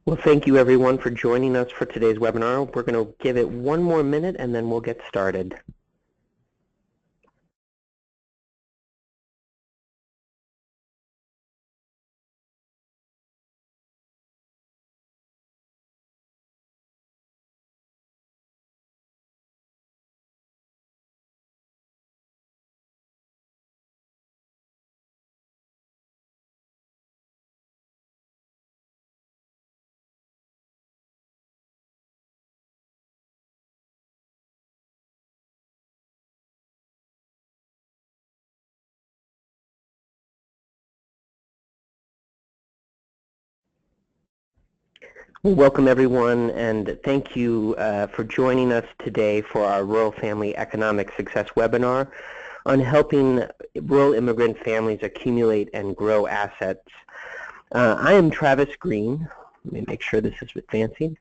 Well, thank you everyone for joining us for today's webinar. We're going to give it one more minute and then we'll get started. Well, welcome everyone, and thank you for joining us today for our Rural Family Economic Success webinar on helping rural immigrant families accumulate and grow assets. I am Travis Green. Let me make sure this is fancy.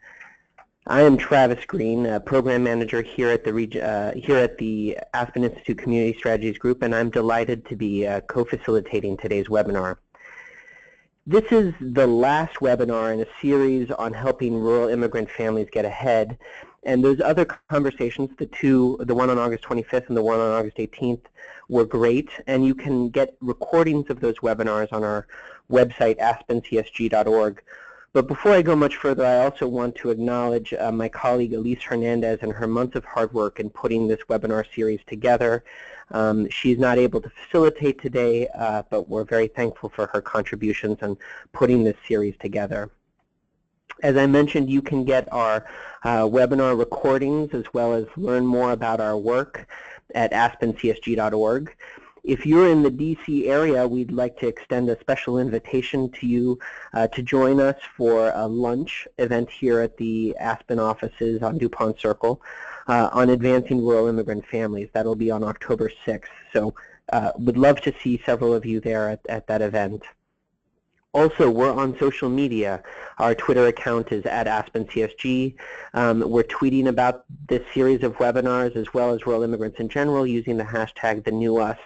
I am Travis Green, Program Manager here at the Aspen Institute Community Strategies Group, and I'm delighted to be co-facilitating today's webinar. This is the last webinar in a series on helping rural immigrant families get ahead, and those other conversations, the one on August 25th and the one on August 18th, were great, and you can get recordings of those webinars on our website, aspencsg.org. But before I go much further, I also want to acknowledge my colleague Elise Hernandez and her months of hard work in putting this webinar series together. She's not able to facilitate today, but we're very thankful for her contributions in putting this series together. As I mentioned, you can get our webinar recordings as well as learn more about our work at aspencsg.org. If you're in the DC area, we'd like to extend a special invitation to you to join us for a lunch event here at the Aspen offices on DuPont Circle on advancing rural immigrant families. That'll be on October 6th. So would love to see several of you there at that event. Also, we're on social media. Our Twitter account is @AspenCSG. We're tweeting about this series of webinars as well as rural immigrants in general using the hashtag #TheNewUs.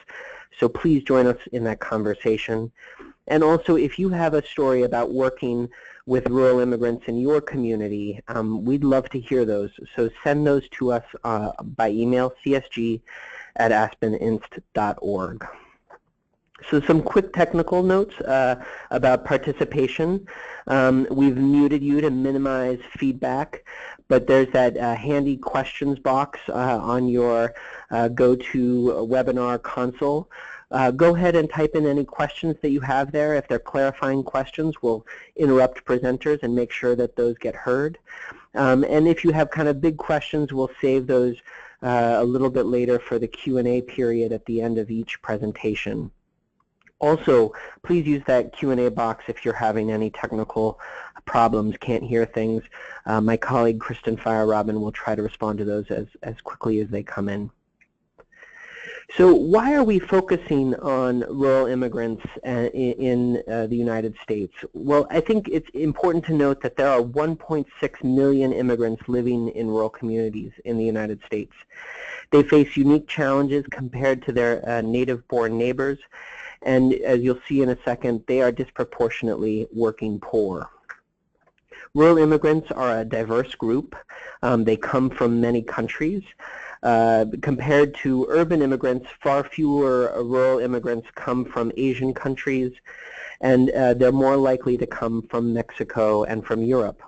So please join us in that conversation. And also, if you have a story about working with rural immigrants in your community, we'd love to hear those. So send those to us by email, csg@aspeninst.org. So some quick technical notes about participation. We've muted you to minimize feedback, but there's that handy questions box on your GoToWebinar console. Go ahead and type in any questions that you have there. If they're clarifying questions, we'll interrupt presenters and make sure that those get heard. And if you have kind of big questions, we'll save those a little bit later for the Q&A period at the end of each presentation. Also, please use that Q&A box if you're having any technical problems, can't hear things. My colleague Kristen Fire-Robin will try to respond to those as quickly as they come in. So why are we focusing on rural immigrants in the United States? Well, I think it's important to note that there are 1.6 million immigrants living in rural communities in the United States. They face unique challenges compared to their native-born neighbors, and as you'll see in a second, they are disproportionately working poor. Rural immigrants are a diverse group. They come from many countries. Compared to urban immigrants, far fewer rural immigrants come from Asian countries, and they're more likely to come from Mexico and from Europe.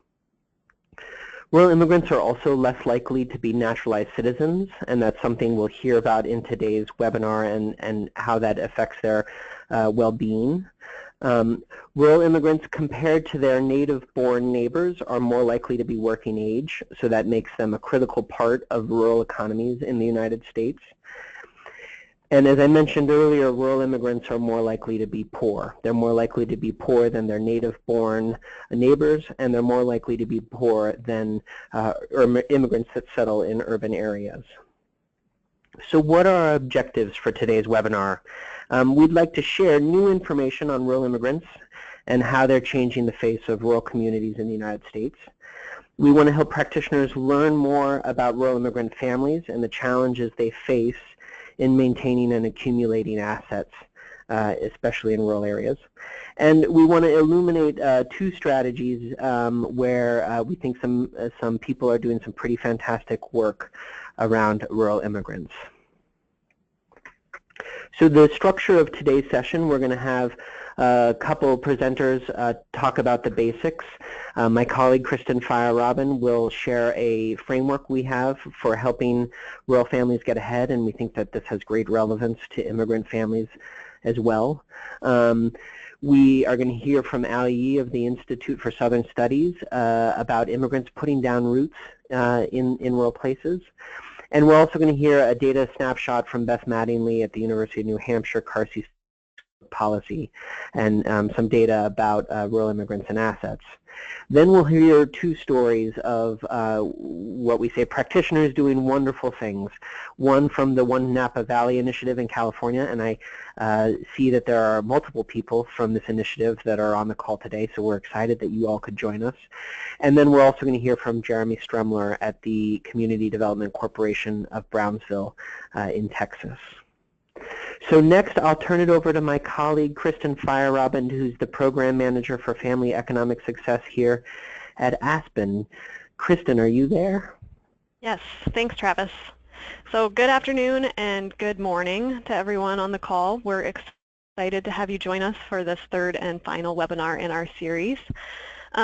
Rural immigrants are also less likely to be naturalized citizens, and that's something we'll hear about in today's webinar and how that affects their well-being. Rural immigrants, compared to their native-born neighbors, are more likely to be working age, so that makes them a critical part of rural economies in the United States. And as I mentioned earlier, rural immigrants are more likely to be poor. They're more likely to be poor than their native-born neighbors, and they're more likely to be poor than immigrants that settle in urban areas. So what are our objectives for today's webinar? We'd like to share new information on rural immigrants and how they're changing the face of rural communities in the United States. We want to help practitioners learn more about rural immigrant families and the challenges they face in maintaining and accumulating assets. especially in rural areas. And we want to illuminate two strategies where we think some people are doing some pretty fantastic work around rural immigrants. So the structure of today's session, we're going to have a couple of presenters talk about the basics. My colleague Kristen Fire-Robin will share a framework we have for helping rural families get ahead, and we think that this has great relevance to immigrant families as well. We are going to hear from Ali Yee of the Institute for Southern Studies about immigrants putting down roots in rural places. And we're also going to hear a data snapshot from Beth Mattingly at the University of New Hampshire Carsey policy and some data about rural immigrants and assets. Then we'll hear two stories of what we say practitioners doing wonderful things. One from the One Napa Valley initiative in California, and I see that there are multiple people from this initiative that are on the call today, so we're excited that you all could join us. And then we're also going to hear from Jeremy Stremler at the Community Development Corporation of Brownsville in Texas. So next, I'll turn it over to my colleague, Kristen Fire-Robin, who's the Program Manager for Family Economic Success here at Aspen. Kristen, are you there? Yes, thanks, Travis. So good afternoon and good morning to everyone on the call. We're excited to have you join us for this third and final webinar in our series.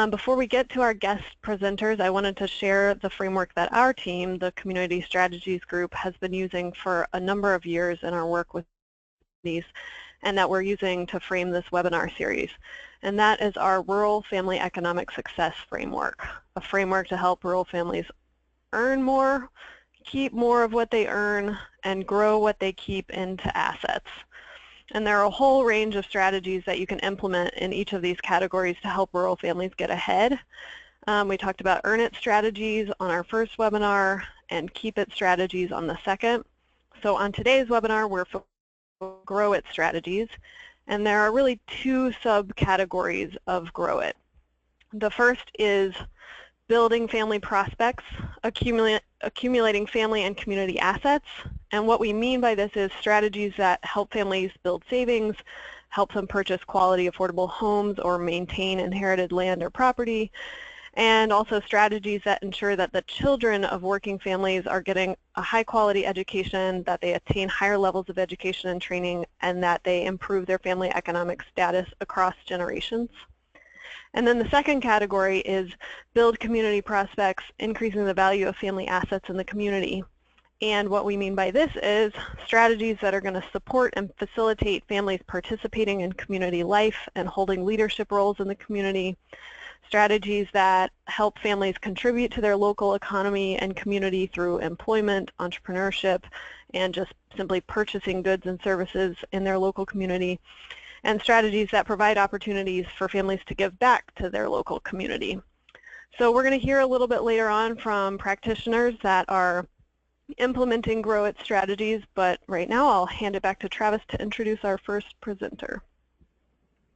Before we get to our guest presenters, I wanted to share the framework that our team, the Community Strategies Group, has been using for a number of years in our work with these, and that we're using to frame this webinar series. And that is our Rural Family Economic Success Framework, a framework to help rural families earn more, keep more of what they earn, and grow what they keep into assets. And there are a whole range of strategies that you can implement in each of these categories to help rural families get ahead. We talked about earn it strategies on our first webinar and keep it strategies on the second. So on today's webinar, we're focused on grow it strategies, and there are really two subcategories of grow it. The first is building family prospects, accumulating family and community assets. And what we mean by this is strategies that help families build savings, help them purchase quality, affordable homes, or maintain inherited land or property, and also strategies that ensure that the children of working families are getting a high-quality education, that they attain higher levels of education and training, and that they improve their family economic status across generations. And then the second category is build community prospects, increasing the value of family assets in the community. And what we mean by this is strategies that are going to support and facilitate families participating in community life and holding leadership roles in the community, strategies that help families contribute to their local economy and community through employment, entrepreneurship, and just simply purchasing goods and services in their local community, and strategies that provide opportunities for families to give back to their local community. So we're going to hear a little bit later on from practitioners that are implementing Grow It strategies, but right now I'll hand it back to Travis to introduce our first presenter.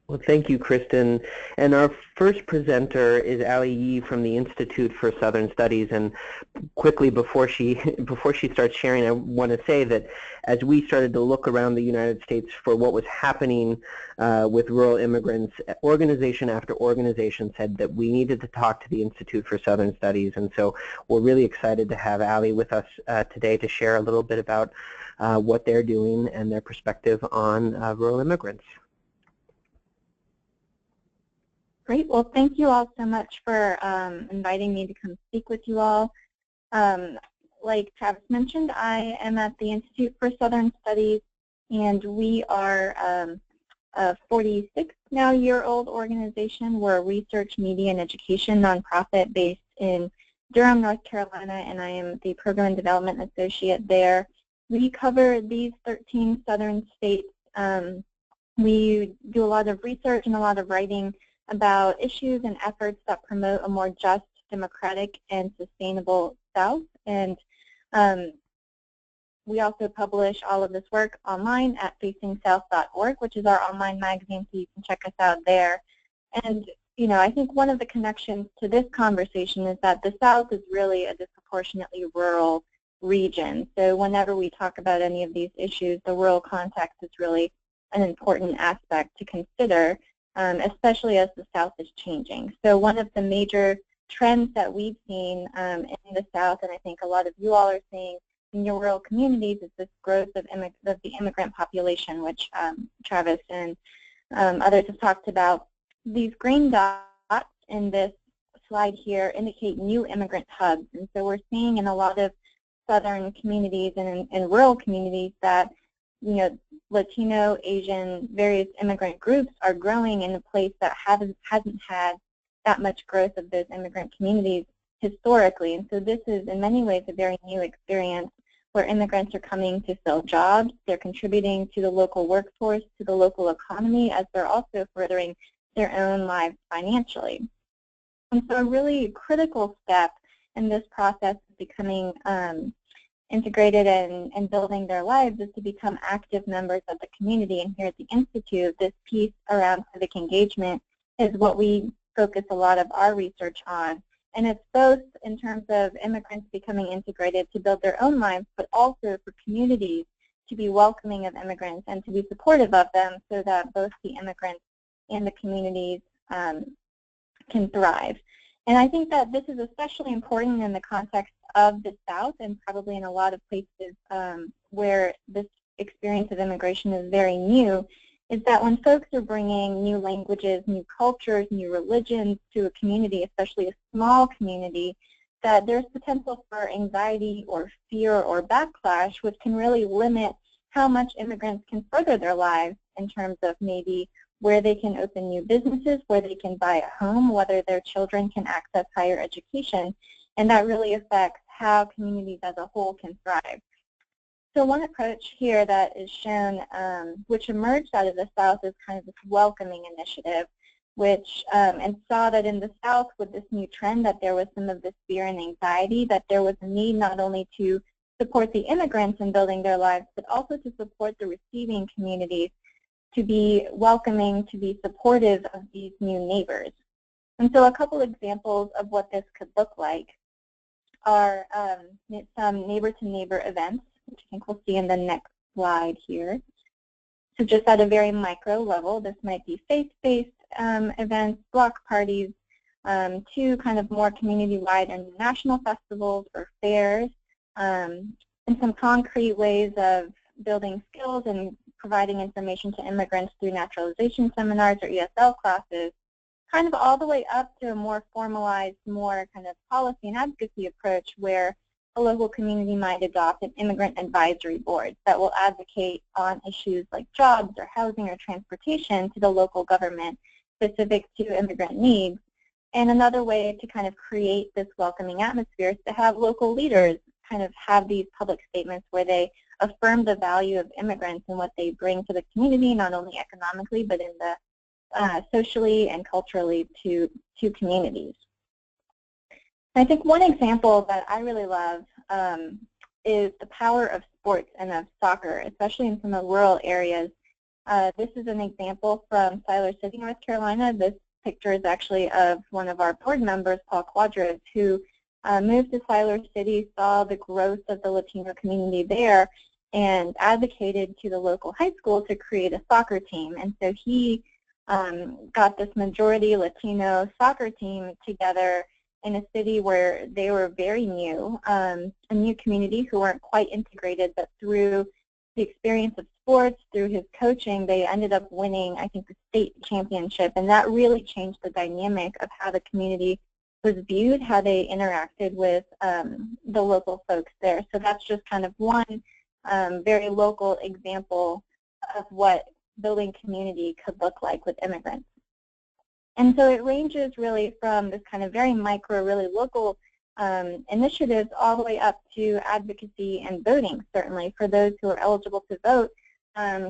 Well, thank you, Kristen. And our first presenter is Ali Yee from the Institute for Southern Studies. And quickly, before she starts sharing, I want to say that as we started to look around the United States for what was happening with rural immigrants, organization after organization said that we needed to talk to the Institute for Southern Studies. And so we're really excited to have Ali with us today to share a little bit about what they're doing and their perspective on rural immigrants. Great. Well, thank you all so much for inviting me to come speak with you all. Like Travis mentioned, I am at the Institute for Southern Studies, and we are a 46-now-year-old organization. We're a research, media, and education nonprofit based in Durham, North Carolina, and I am the Program and Development Associate there. We cover these 13 southern states. We do a lot of research and a lot of writing about issues and efforts that promote a more just, democratic, and sustainable South. And we also publish all of this work online at facingsouth.org, which is our online magazine, so you can check us out there. And, you know, I think one of the connections to this conversation is that the South is really a disproportionately rural region. So whenever we talk about any of these issues, the rural context is really an important aspect to consider, especially as the South is changing. So one of the major trends that we've seen in the South, and I think a lot of you all are seeing in your rural communities, is this growth of the immigrant population, which Travis and others have talked about. These green dots in this slide here indicate new immigrant hubs, and so we're seeing in a lot of southern communities and in rural communities that, you know, Latino, Asian, various immigrant groups are growing in a place that hasn't had that much growth of those immigrant communities historically. And so this is in many ways a very new experience where immigrants are coming to fill jobs, they're contributing to the local workforce, to the local economy, as they're also furthering their own lives financially. And so a really critical step in this process of becoming integrated and building their lives is to become active members of the community. And here at the Institute, this piece around civic engagement is what we focus a lot of our research on. And it's both in terms of immigrants becoming integrated to build their own lives, but also for communities to be welcoming of immigrants and to be supportive of them so that both the immigrants and the communities can thrive. And I think that this is especially important in the context of the South and probably in a lot of places where this experience of immigration is very new, is that when folks are bringing new languages, new cultures, new religions to a community, especially a small community, that there's potential for anxiety or fear or backlash, which can really limit how much immigrants can further their lives in terms of maybe where they can open new businesses, where they can buy a home, whether their children can access higher education, and that really affects how communities as a whole can thrive. So one approach here that is shown, which emerged out of the South, is kind of this welcoming initiative, which and saw that in the South with this new trend that there was some of this fear and anxiety, that there was a need not only to support the immigrants in building their lives, but also to support the receiving communities, to be welcoming, to be supportive of these new neighbors. And so a couple examples of what this could look like are some neighbor-to-neighbor events, which I think we'll see in the next slide here. So just at a very micro level, this might be faith-based events, block parties, to kind of more community-wide and national festivals or fairs, and some concrete ways of building skills and providing information to immigrants through naturalization seminars or ESL classes, kind of all the way up to a more formalized, more kind of policy and advocacy approach where a local community might adopt an immigrant advisory board that will advocate on issues like jobs or housing or transportation to the local government specific to immigrant needs. And another way to kind of create this welcoming atmosphere is to have local leaders kind of have these public statements where they affirm the value of immigrants and what they bring to the community, not only economically, but in the socially and culturally to communities. I think one example that I really love is the power of sports and of soccer, especially in some of the rural areas. This is an example from Siler City, North Carolina. This picture is actually of one of our board members, Paul Quadros, who moved to Siler City, saw the growth of the Latino community there, and advocated to the local high school to create a soccer team. And so he got this majority Latino soccer team together in a city where they were very new, a new community who weren't quite integrated, but through the experience of sports, through his coaching, they ended up winning, I think, the state championship, and that really changed the dynamic of how the community was viewed, how they interacted with the local folks there. So that's just kind of one very local example of what building community could look like with immigrants. And so it ranges really from this kind of very micro, really local initiatives all the way up to advocacy and voting, certainly. For those who are eligible to vote,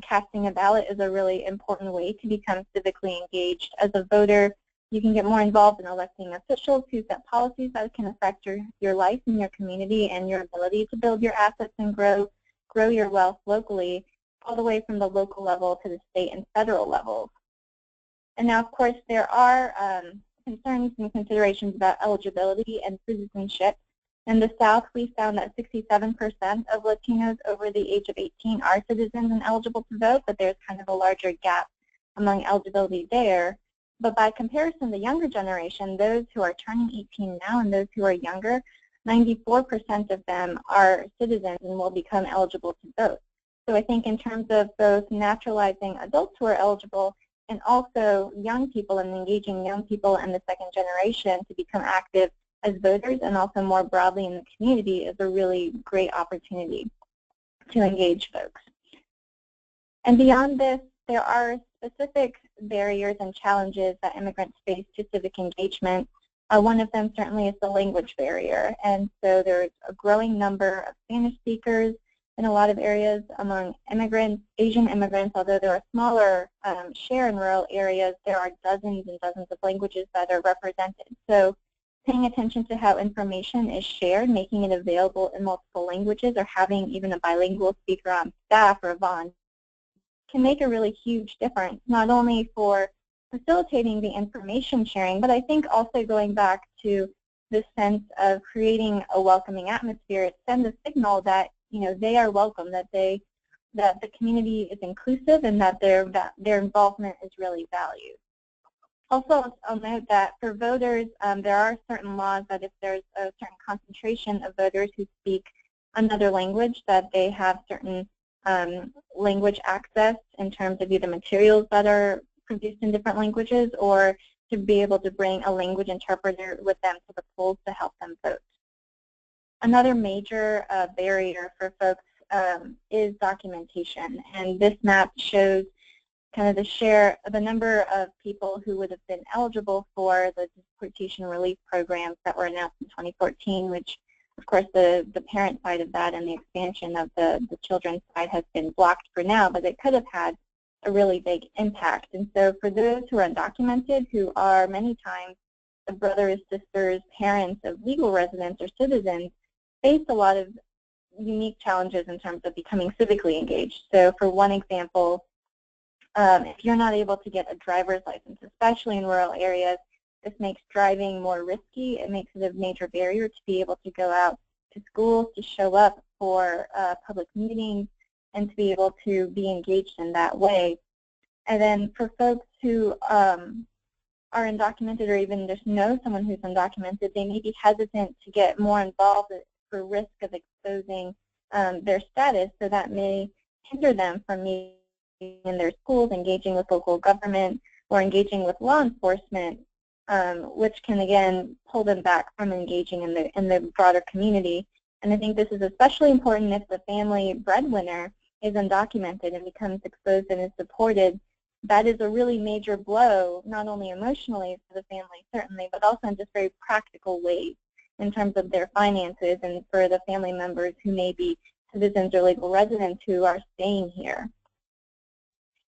casting a ballot is a really important way to become civically engaged. As a voter, you can get more involved in electing officials who set policies that can affect your life and your community and your ability to build your assets and grow your wealth locally, all the way from the local level to the state and federal levels. And now, of course, there are concerns and considerations about eligibility and citizenship. In the South, we found that 67% of Latinos over the age of 18 are citizens and eligible to vote, but there's kind of a larger gap among eligibility there. But by comparison, the younger generation, those who are turning 18 now and those who are younger, 94% of them are citizens and will become eligible to vote. So I think in terms of both naturalizing adults who are eligible and also young people and engaging young people in the second generation to become active as voters and also more broadly in the community is a really great opportunity to engage folks. And beyond this, there are specific barriers and challenges that immigrants face to civic engagement. One of them certainly is the language barrier. And so there's a growing number of Spanish speakers in a lot of areas among immigrants, Asian immigrants, although there are smaller share in rural areas, there are dozens and dozens of languages that are represented. So paying attention to how information is shared, making it available in multiple languages, or having even a bilingual speaker on staff or a volunteer can make a really huge difference, not only for facilitating the information sharing, but I think also going back to the sense of creating a welcoming atmosphere. It sends a signal that they are welcome, that the community is inclusive, and that their involvement is really valued. Also, I'll note that for voters, there are certain laws that if there's a certain concentration of voters who speak another language, that they have certain language access in terms of either materials that are produced in different languages or to be able to bring a language interpreter with them to the polls to help them vote. Another major barrier for folks is documentation, and this map shows kind of the number of people who would have been eligible for the deportation relief programs that were announced in 2014, which of course the parent side of that and the expansion of the children's side has been blocked for now, but it could have had a really big impact. And so for those who are undocumented, who are many times the brothers, sisters, parents of legal residents or citizens, face a lot of unique challenges in terms of becoming civically engaged. So for one example, if you're not able to get a driver's license, especially in rural areas, this makes driving more risky. It makes it a major barrier to be able to go out to schools, to show up for public meetings, and to be able to be engaged in that way. And then for folks who are undocumented or even just know someone who's undocumented, they may be hesitant to get more involved for risk of exposing their status, so that may hinder them from meeting in their schools, engaging with local government, or engaging with law enforcement, which can again pull them back from engaging in the broader community. And I think this is especially important if the family breadwinner is undocumented and becomes exposed and is deported. That is a really major blow, not only emotionally for the family certainly, but also in just very practical ways in terms of their finances and for the family members who may be citizens or legal residents who are staying here.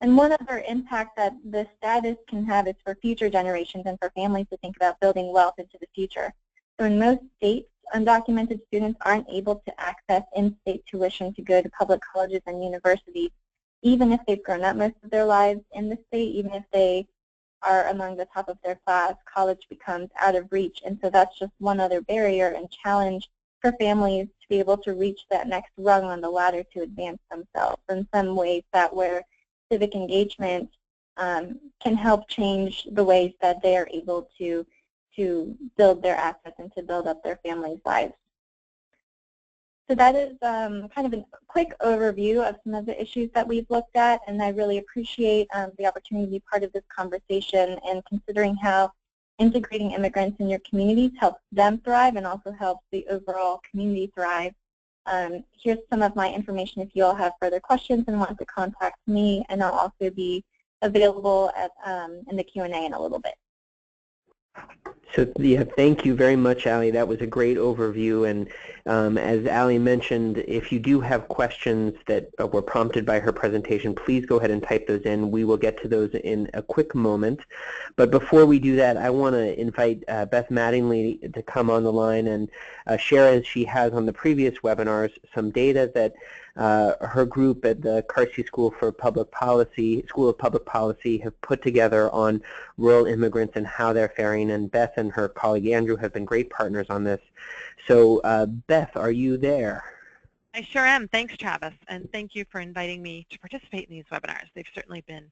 And one other impact that the status can have is for future generations and for families to think about building wealth into the future. So in most states, undocumented students aren't able to access in-state tuition to go to public colleges and universities, even if they've grown up most of their lives in the state, even if they are among the top of their class, college becomes out of reach. And so that's just one other barrier and challenge for families to be able to reach that next rung on the ladder to advance themselves. In some ways that where civic engagement can help change the ways that they are able to build their assets and to build up their family's lives. So that is kind of a quick overview of some of the issues that we've looked at, and I really appreciate the opportunity to be part of this conversation and considering how integrating immigrants in your communities helps them thrive and also helps the overall community thrive. Here's some of my information if you all have further questions and want to contact me, and I'll also be available in the Q&A in a little bit. So yeah, thank you very much, Allie. That was a great overview. And as Allie mentioned, if you do have questions that were prompted by her presentation, please go ahead and type those in. We will get to those in a quick moment. But before we do that, I want to invite Beth Mattingly to come on the line and share, as she has on the previous webinars, some data that her group at the Carsey School of Public Policy have put together on rural immigrants and how they're faring. And Beth and her colleague Andrew have been great partners on this. So Beth, are you there? I sure am. Thanks, Travis, and thank you for inviting me to participate in these webinars. They've certainly been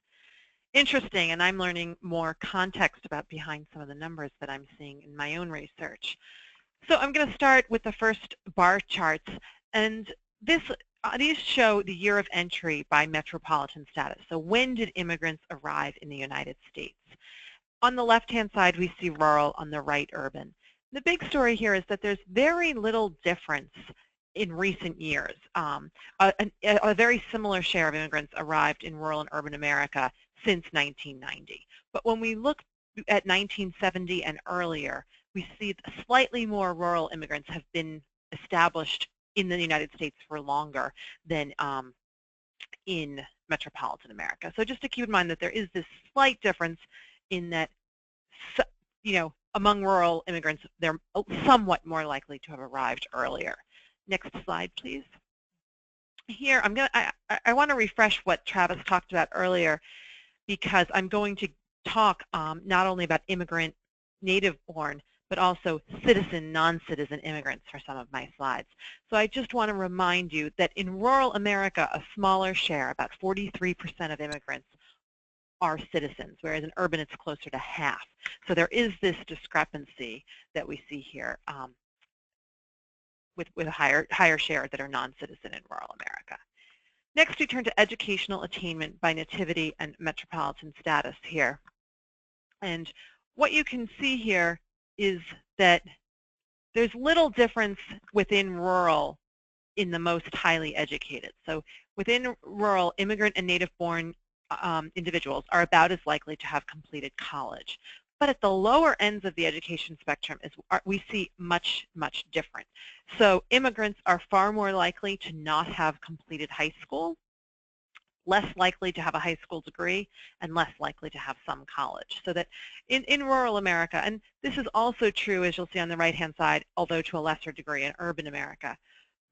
interesting, and I'm learning more context about behind some of the numbers that I'm seeing in my own research. So I'm going to start with the first bar charts, and these show the year of entry by metropolitan status. So when did immigrants arrive in the United States? On the left-hand side, we see rural, on the right, urban. The big story here is that there's very little difference in recent years. A very similar share of immigrants arrived in rural and urban America since 1990. But when we look at 1970 and earlier, we see slightly more rural immigrants have been established in the United States for longer than in metropolitan America. So just to keep in mind that there is this slight difference in that, among rural immigrants, they're somewhat more likely to have arrived earlier. Next slide, please. Here, I want to refresh what Travis talked about earlier, because I'm going to talk not only about immigrant native-born, but also citizen, non-citizen immigrants for some of my slides. So I just want to remind you that in rural America, a smaller share, about 43% of immigrants, are citizens, whereas in urban it's closer to half. So there is this discrepancy that we see here with a higher share that are non-citizen in rural America. Next, we turn to educational attainment by nativity and metropolitan status here. And what you can see here is that there's little difference within rural in the most highly educated. So within rural, immigrant and native-born individuals are about as likely to have completed college. But at the lower ends of the education spectrum, we see much, much different. So immigrants are far more likely to not have completed high school, less likely to have a high school degree, and less likely to have some college. So that in rural America, and this is also true, as you'll see on the right-hand side, although to a lesser degree in urban America,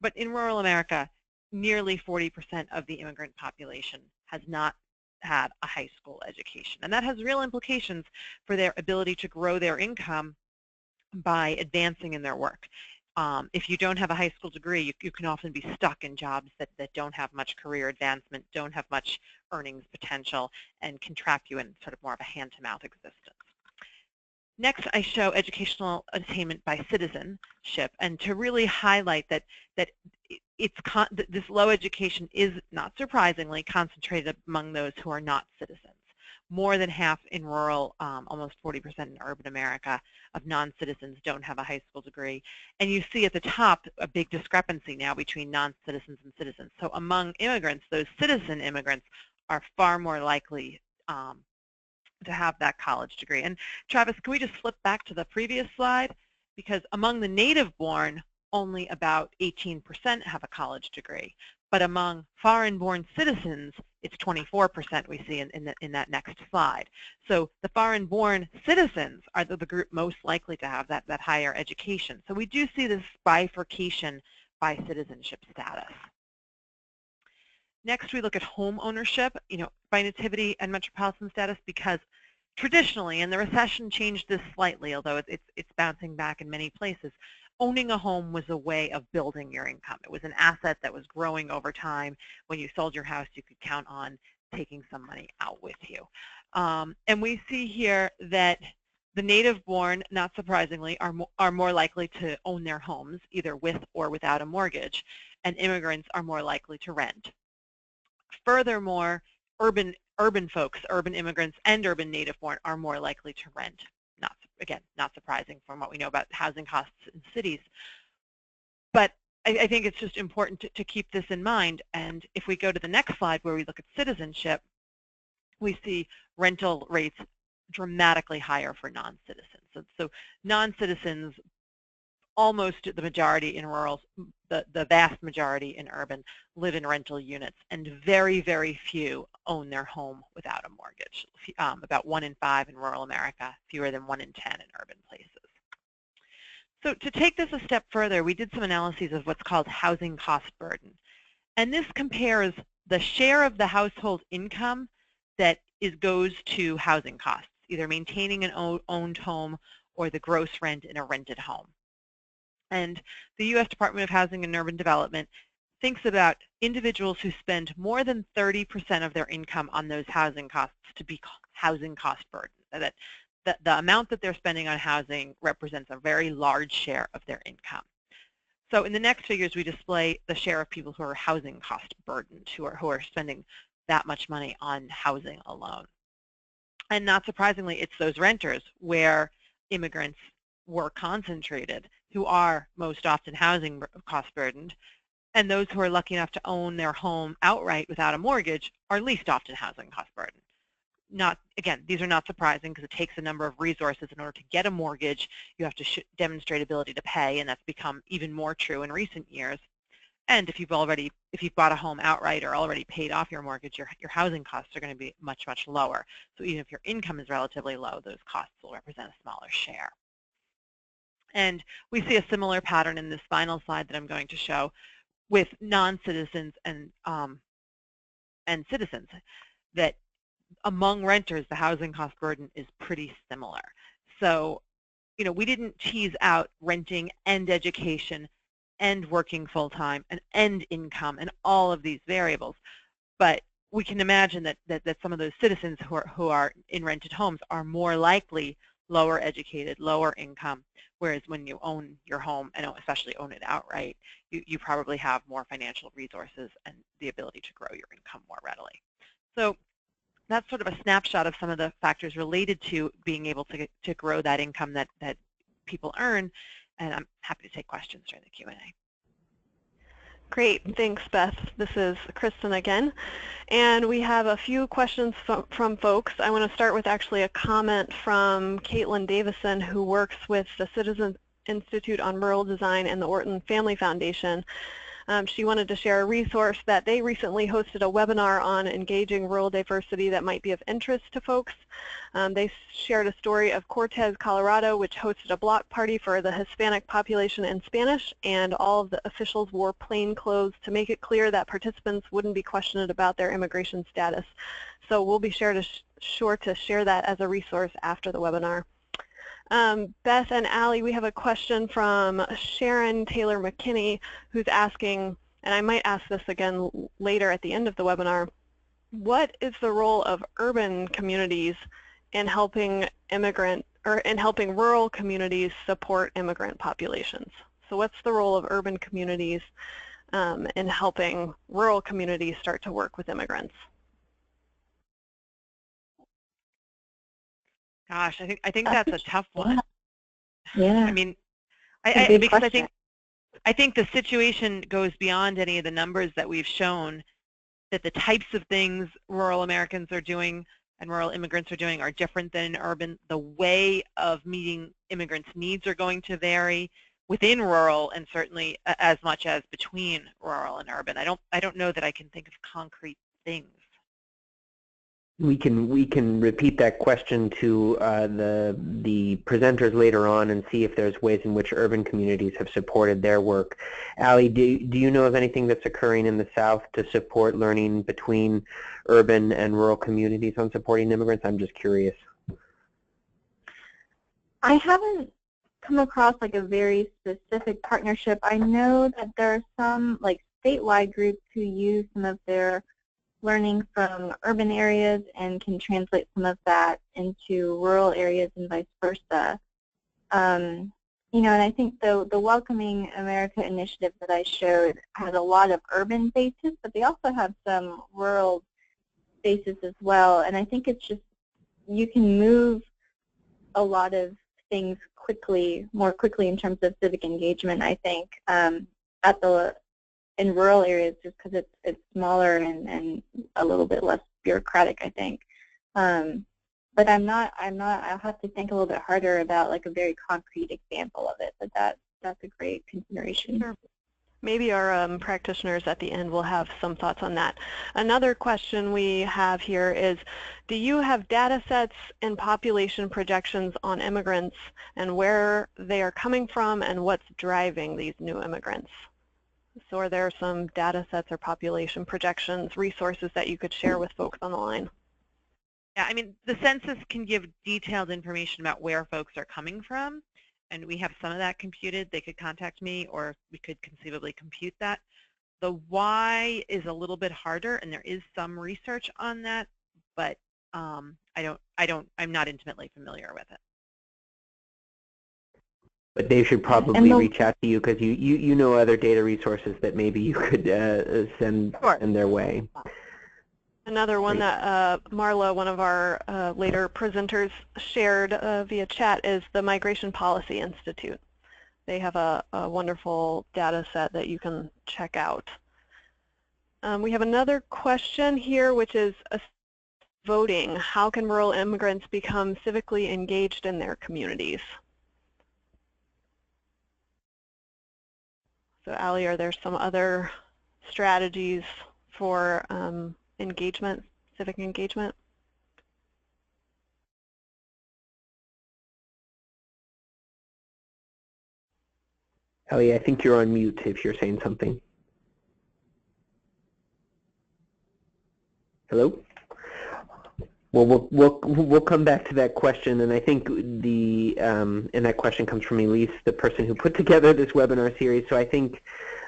but in rural America, nearly 40% of the immigrant population has not had a high school education. And that has real implications for their ability to grow their income by advancing in their work. If you don't have a high school degree, you can often be stuck in jobs that don't have much career advancement, don't have much earnings potential, and can trap you in sort of more of a hand-to-mouth existence. Next, I show educational attainment by citizenship, and to really highlight that this low education is, not surprisingly, concentrated among those who are not citizens. More than half in rural, almost 40% in urban America of non-citizens don't have a high school degree. And you see at the top a big discrepancy now between non-citizens and citizens. So among immigrants, those citizen immigrants are far more likely to have that college degree. And Travis, can we just flip back to the previous slide? Because among the native-born, only about 18% have a college degree. But among foreign-born citizens, it's 24% we see in that next slide. So the foreign-born citizens are the group most likely to have that higher education. So we do see this bifurcation by citizenship status. Next, we look at home ownership, by nativity and metropolitan status, because traditionally, and the recession changed this slightly, although it's bouncing back in many places, owning a home was a way of building your income. It was an asset that was growing over time. When you sold your house, you could count on taking some money out with you. And we see here that the native-born, not surprisingly, are more likely to own their homes, either with or without a mortgage, and immigrants are more likely to rent. Furthermore, urban folks, urban immigrants, and urban native-born are more likely to rent. Again, not surprising from what we know about housing costs in cities. But I think it's just important to keep this in mind. And if we go to the next slide where we look at citizenship, we see rental rates dramatically higher for non-citizens. So non-citizens, almost the majority in rural, the vast majority in urban, live in rental units, and very, very few own their home without a mortgage. About 1 in 5 in rural America, fewer than 1 in 10 in urban places. So to take this a step further, we did some analyses of what's called housing cost burden. And this compares the share of the household income that goes to housing costs, either maintaining an owned home or the gross rent in a rented home. And the U.S. Department of Housing and Urban Development thinks about individuals who spend more than 30% of their income on those housing costs to be housing cost burden. That the amount that they're spending on housing represents a very large share of their income. So in the next figures, we display the share of people who are housing cost burdened, who are spending that much money on housing alone. And not surprisingly, it's those renters where immigrants were concentrated who are most often housing cost burdened, and those who are lucky enough to own their home outright without a mortgage are least often housing cost burdened. Again, these are not surprising because it takes a number of resources in order to get a mortgage. You have to demonstrate ability to pay, and that's become even more true in recent years. And if you've bought a home outright or already paid off your mortgage, your housing costs are going to be much, much lower. So even if your income is relatively low, those costs will represent a smaller share. And we see a similar pattern in this final slide that I'm going to show with non-citizens and citizens, that among renters, the housing cost burden is pretty similar. So, we didn't tease out renting and education and working full-time and income and all of these variables. But we can imagine that some of those citizens who are in rented homes are more likely lower educated, lower income, whereas when you own your home, and especially own it outright, you probably have more financial resources and the ability to grow your income more readily. So that's sort of a snapshot of some of the factors related to being able to grow that income that people earn, and I'm happy to take questions during the Q&A. Great, thanks Beth. This is Kristen again, and we have a few questions from folks. I want to start with actually a comment from Caitlin Davison, who works with the Citizens Institute on Rural Design and the Orton Family Foundation. She wanted to share a resource that they recently hosted a webinar on engaging rural diversity that might be of interest to folks. They shared a story of Cortez, Colorado, which hosted a block party for the Hispanic population in Spanish, and all of the officials wore plain clothes to make it clear that participants wouldn't be questioned about their immigration status. So we'll be sure to share that as a resource after the webinar. Beth and Allie, we have a question from Sharon Taylor McKinney, who's asking, and I might ask this again later at the end of the webinar, what is the role of urban communities in helping rural communities support immigrant populations? So what's the role of urban communities in helping rural communities start to work with immigrants? Gosh, I think that's a tough one. Yeah. I mean, because I think the situation goes beyond any of the numbers that we've shown, that the types of things rural Americans are doing and rural immigrants are doing are different than urban. The way of meeting immigrants' needs are going to vary within rural, and certainly as much as between rural and urban. I don't know that I can think of concrete things. We can repeat that question to the presenters later on and see if there's ways in which urban communities have supported their work. Allie, do you know of anything that's occurring in the South to support learning between urban and rural communities on supporting immigrants? I'm just curious. I haven't come across like a very specific partnership. I know that there are some like statewide groups who use some of their learning from urban areas and can translate some of that into rural areas and vice versa. You know, and I think the Welcoming America initiative that I showed has a lot of urban bases, but they also have some rural bases as well. And I think it's just, you can move a lot of things more quickly in terms of civic engagement, I think, in rural areas, just because it's smaller and a little bit less bureaucratic, I think. But I'll have to think a little bit harder about like a very concrete example of it, but that's a great consideration. Sure. Maybe our practitioners at the end will have some thoughts on that. Another question we have here is, do you have data sets and population projections on immigrants and where they are coming from and what's driving these new immigrants? So are there some data sets or population projections, resources that you could share with folks on the line? Yeah, I mean, the census can give detailed information about where folks are coming from, and we have some of that computed, they could contact me, or we could conceivably compute that. The why is a little bit harder, and there is some research on that, but I'm not intimately familiar with it. But they should probably reach out to you because you know other data resources that maybe you could send their way. Another one that Marla, one of our later presenters, shared via chat is the Migration Policy Institute. They have a wonderful data set that you can check out. We have another question here, which is voting. How can rural immigrants become civically engaged in their communities? So Ali, are there some other strategies for engagement, civic engagement? Ellie, I think you're on mute if you're saying something. Hello? Well, we'll come back to that question, and I think the and that question comes from Elise, the person who put together this webinar series. So I think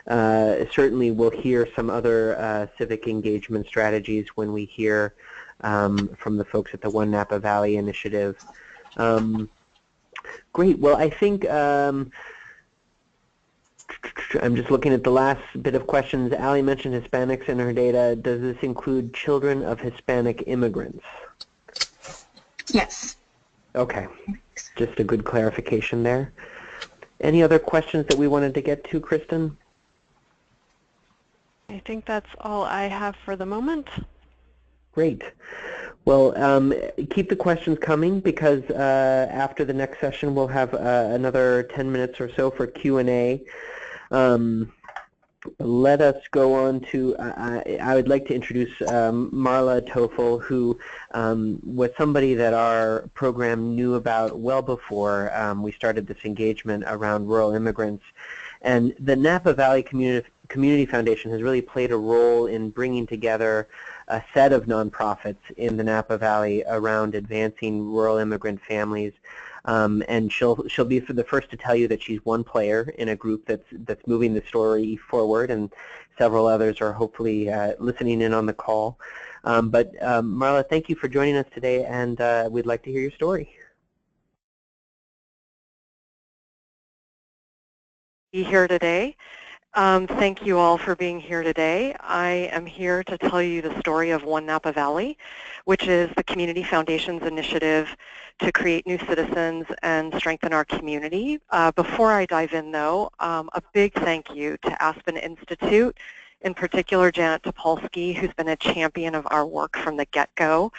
certainly we'll hear some other civic engagement strategies when we hear from the folks at the One Napa Valley Initiative. Great. Well, I think I'm just looking at the last bit of questions. Ali mentioned Hispanics in her data. Does this include children of Hispanic immigrants? Yes. Okay. Just a good clarification there. Any other questions that we wanted to get to, Kristen? I think that's all I have for the moment. Great. Well, keep the questions coming because after the next session we'll have another 10 minutes or so for Q&A. Let us go on to, I would like to introduce Marla Toffel, who was somebody that our program knew about well before we started this engagement around rural immigrants. And the Napa Valley Community Foundation has really played a role in bringing together a set of nonprofits in the Napa Valley around advancing rural immigrant families. And she'll be the first to tell you that she's one player in a group that's moving the story forward, and several others are hopefully listening in on the call. But Marla, thank you for joining us today, and we'd like to hear your story. Be here today. Thank you all for being here today. I am here to tell you the story of One Napa Valley, which is the Community Foundation's initiative to create new citizens and strengthen our community. Before I dive in, though, a big thank you to Aspen Institute, in particular Janet Topolsky, who's been a champion of our work from the get-go.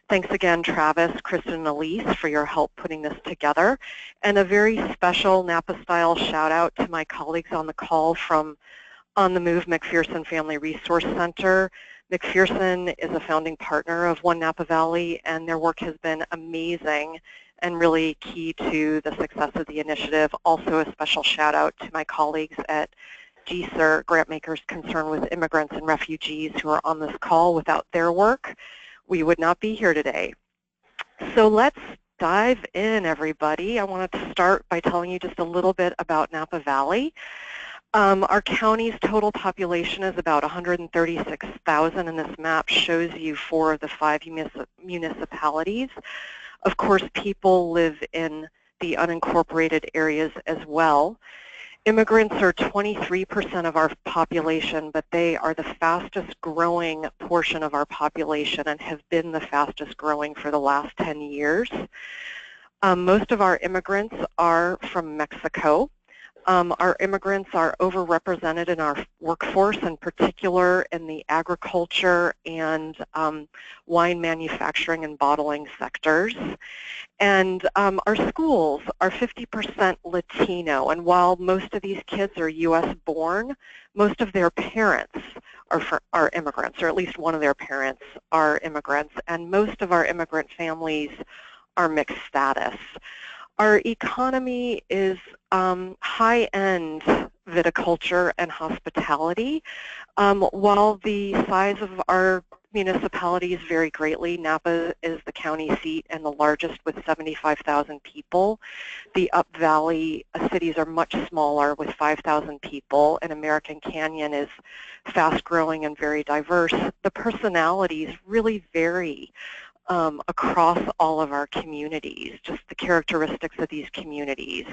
Thanks again, Travis, Kristen, and Elise, for your help putting this together. And a very special Napa-style shout-out to my colleagues on the call from On the Move McPherson Family Resource Center. McPherson is a founding partner of One Napa Valley, and their work has been amazing and really key to the success of the initiative. Also a special shout-out to my colleagues at GSER, Grantmakers Concerned with Immigrants and Refugees, who are on this call. Without their work, we would not be here today. So let's dive in, everybody. I wanted to start by telling you just a little bit about Napa Valley. Our county's total population is about 136,000, and this map shows you 4 of the 5 municipalities. Of course, people live in the unincorporated areas as well. Immigrants are 23% of our population, but they are the fastest growing portion of our population and have been the fastest growing for the last 10 years. Most of our immigrants are from Mexico. Our immigrants are overrepresented in our workforce, in particular in the agriculture and wine manufacturing and bottling sectors. And our schools are 50% Latino, and while most of these kids are U.S. born, most of their parents are immigrants, or at least one of their parents are immigrants, and most of our immigrant families are mixed status. Our economy is high-end viticulture and hospitality, while the size of our municipalities vary greatly. Napa is the county seat and the largest with 75,000 people. The Up Valley cities are much smaller with 5,000 people, and American Canyon is fast-growing and very diverse. The personalities really vary across all of our communities, just the characteristics of these communities.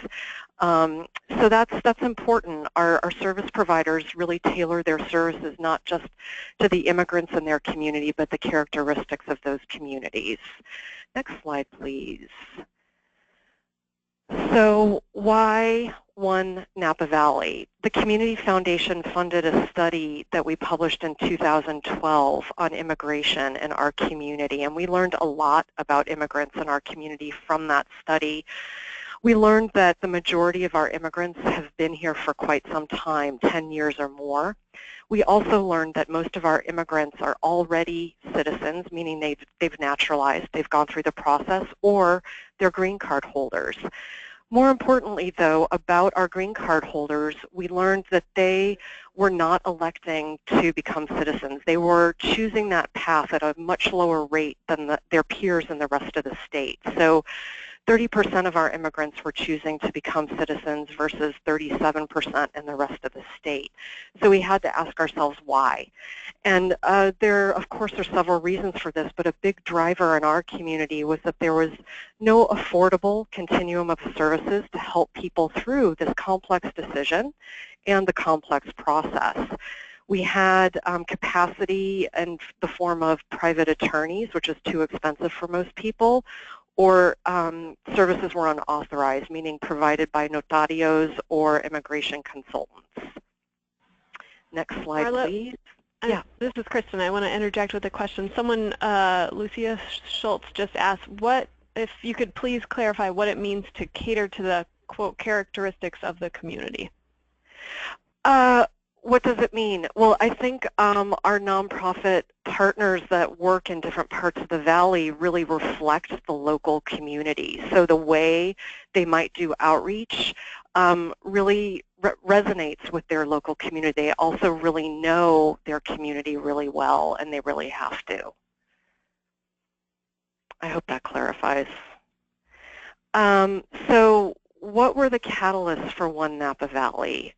So that's important. Our service providers really tailor their services not just to the immigrants in their community, but the characteristics of those communities. Next slide, please. So why One Napa Valley? The Community Foundation funded a study that we published in 2012 on immigration in our community, and we learned a lot about immigrants in our community from that study. We learned that the majority of our immigrants have been here for quite some time, 10 years or more. We also learned that most of our immigrants are already citizens, meaning they've naturalized, they've gone through the process, or they're green card holders. More importantly, though, about our green card holders, we learned that they were not electing to become citizens. They were choosing that path at a much lower rate than their peers in the rest of the state. So 30% of our immigrants were choosing to become citizens versus 37% in the rest of the state. So we had to ask ourselves why. And there, of course, are several reasons for this, but a big driver in our community was that there was no affordable continuum of services to help people through this complex decision and the complex process. We had capacity in the form of private attorneys, which is too expensive for most people, or services were unauthorized, meaning provided by notarios or immigration consultants. Next slide, Marla, please. Yeah. This is Kristen. I want to interject with a question. Someone, Lucia Schultz, just asked, if you could please clarify what it means to cater to the, quote, characteristics of the community. What does it mean? Well, I think our nonprofit partners that work in different parts of the valley really reflect the local community. So the way they might do outreach really resonates with their local community. They also really know their community really well, and they really have to. I hope that clarifies. So what were the catalysts for One Napa Valley?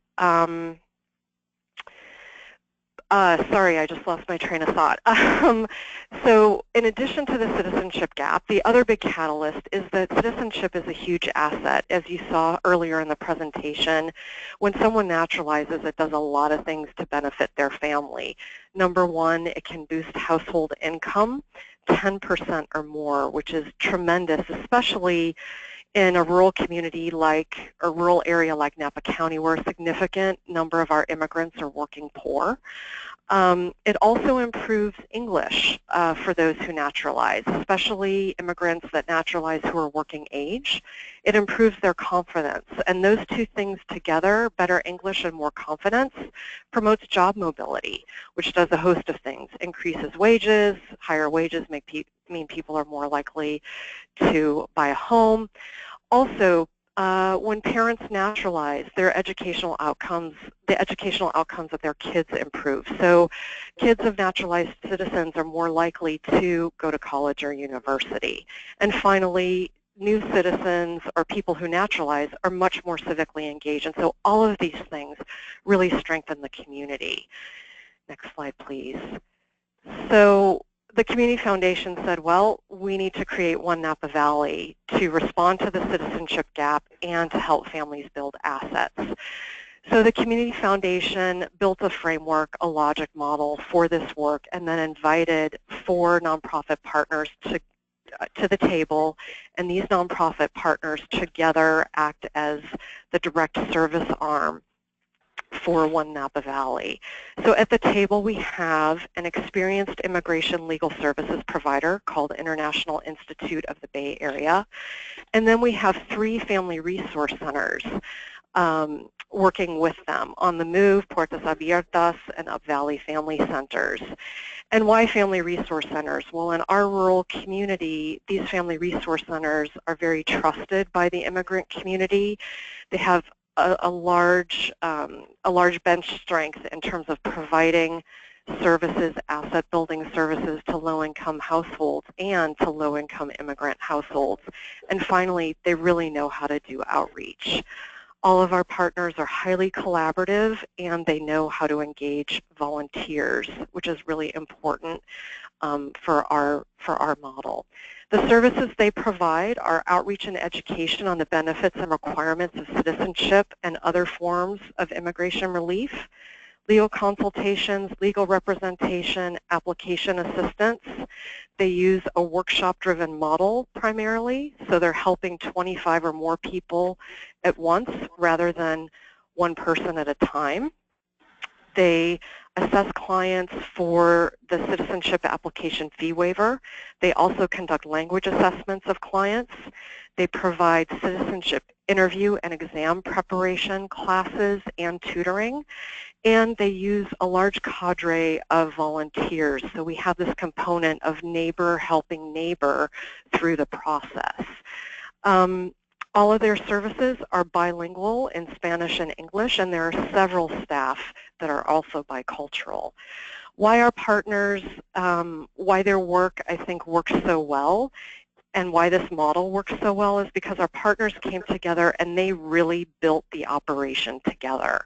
Sorry, I just lost my train of thought. So in addition to the citizenship gap, the other big catalyst is that citizenship is a huge asset. As you saw earlier in the presentation, when someone naturalizes, it does a lot of things to benefit their family. Number one, it can boost household income 10% or more, which is tremendous, especially in a rural community like, or rural area like Napa County, where a significant number of our immigrants are working poor. It also improves English for those who naturalize, especially immigrants that naturalize who are working age. It improves their confidence, and those two things together, better English and more confidence, promotes job mobility, which does a host of things. Increases wages, higher wages mean people are more likely to buy a home. Also, when parents naturalize, their educational outcomes, the educational outcomes of their kids improve. So kids of naturalized citizens are more likely to go to college or university. And finally, new citizens or people who naturalize are much more civically engaged. And so all of these things really strengthen the community. Next slide, please. So the Community Foundation said, well, we need to create One Napa Valley to respond to the citizenship gap and to help families build assets. So the Community Foundation built a framework, a logic model for this work, and then invited 4 nonprofit partners to the table, and these nonprofit partners together act as the direct service arm for One Napa Valley. So at the table we have an experienced immigration legal services provider called International Institute of the Bay Area, and then we have 3 family resource centers working with them: On the Move, Puertas Abiertas, and Up Valley Family Centers. And why family resource centers? Well, in our rural community, these family resource centers are very trusted by the immigrant community. They have a large bench strength in terms of providing services, asset building services to low-income households and to low-income immigrant households. And finally, they really know how to do outreach. All of our partners are highly collaborative and they know how to engage volunteers, which is really important for our model. The services they provide are outreach and education on the benefits and requirements of citizenship and other forms of immigration relief, legal consultations, legal representation, application assistance. They use a workshop-driven model primarily, so they're helping 25 or more people at once rather than one person at a time. They assess clients for the citizenship application fee waiver. They also conduct language assessments of clients. They provide citizenship interview and exam preparation classes and tutoring. And they use a large cadre of volunteers. So we have this component of neighbor helping neighbor through the process. All of their services are bilingual in Spanish and English, and there are several staff that are also bicultural. Why our partners, why their work, I think, works so well, and why this model works so well is because our partners came together and they really built the operation together.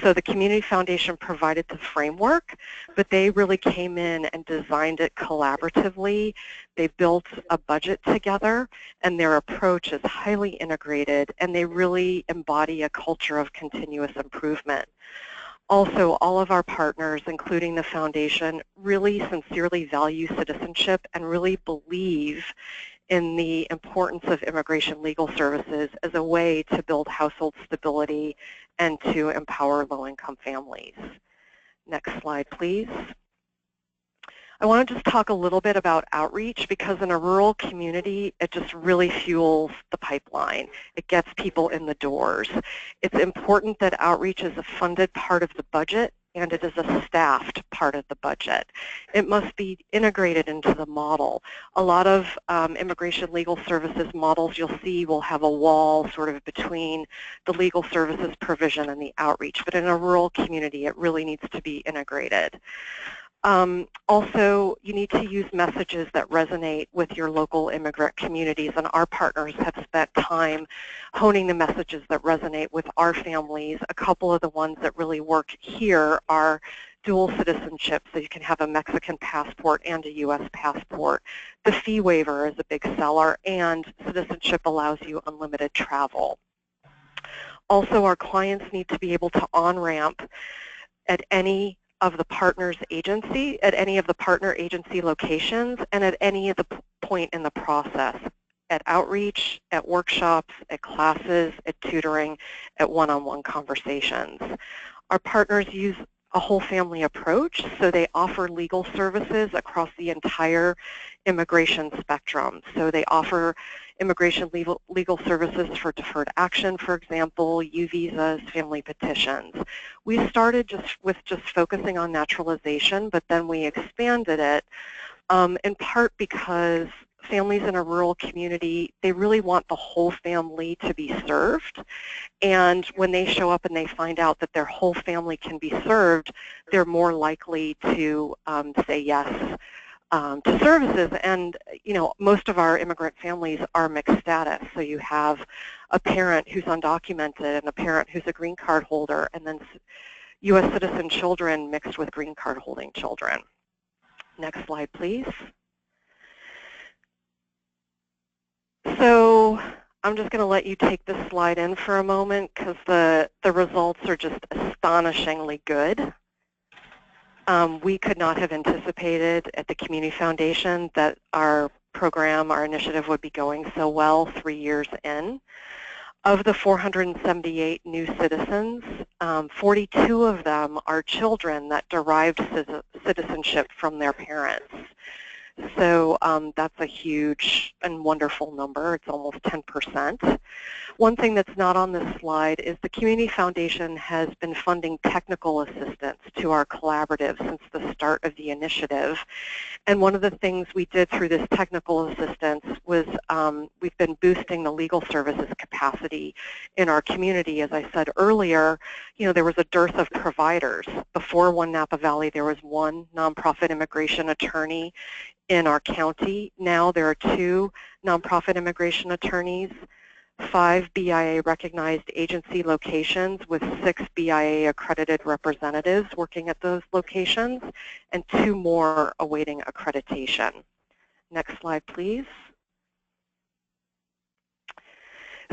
So the Community Foundation provided the framework, but they really came in and designed it collaboratively. They built a budget together, and their approach is highly integrated, and they really embody a culture of continuous improvement. Also, all of our partners, including the Foundation, really sincerely value citizenship and really believe in the importance of immigration legal services as a way to build household stability and to empower low-income families. Next slide, please. I want to just talk a little bit about outreach because in a rural community, it just really fuels the pipeline. It gets people in the doors. It's important that outreach is a funded part of the budget and it is a staffed part of the budget. It must be integrated into the model. A lot of immigration legal services models you'll see will have a wall sort of between the legal services provision and the outreach, but in a rural community it really needs to be integrated. Also, you need to use messages that resonate with your local immigrant communities, and our partners have spent time honing the messages that resonate with our families. A couple of the ones that really work here are dual citizenship, so you can have a Mexican passport and a U.S. passport. The fee waiver is a big seller, and citizenship allows you unlimited travel. Also, our clients need to be able to on-ramp at any of the partner's agency, at any of the partner agency locations, and at any of the point in the process, at outreach, at workshops, at classes, at tutoring, at one-on-one conversations. Our partners use a whole family approach, so they offer legal services across the entire immigration spectrum. So they offer immigration legal services for deferred action, for example, U visas, family petitions. We started with focusing on naturalization, but then we expanded it in part because families in a rural community, they really want the whole family to be served. And when they show up and they find out that their whole family can be served, they're more likely to say yes to services. And most of our immigrant families are mixed status. So you have a parent who's undocumented and a parent who's a green card holder, and then U.S. citizen children mixed with green card holding children. Next slide, please. So I'm just going to let you take this slide in for a moment because the results are just astonishingly good. We could not have anticipated at the Community Foundation that our program, our initiative would be going so well 3 years in. Of the 478 new citizens, 42 of them are children that derived citizenship from their parents. So that's a huge and wonderful number. It's almost 10%. One thing that's not on this slide is the Community Foundation has been funding technical assistance to our collaborative since the start of the initiative. And one of the things we did through this technical assistance was we've been boosting the legal services capacity in our community. As I said earlier, there was a dearth of providers. Before One Napa Valley, there was one nonprofit immigration attorney in our county. Now there are 2 nonprofit immigration attorneys, 5 BIA recognized agency locations with 6 BIA accredited representatives working at those locations, and 2 more awaiting accreditation. Next slide, please.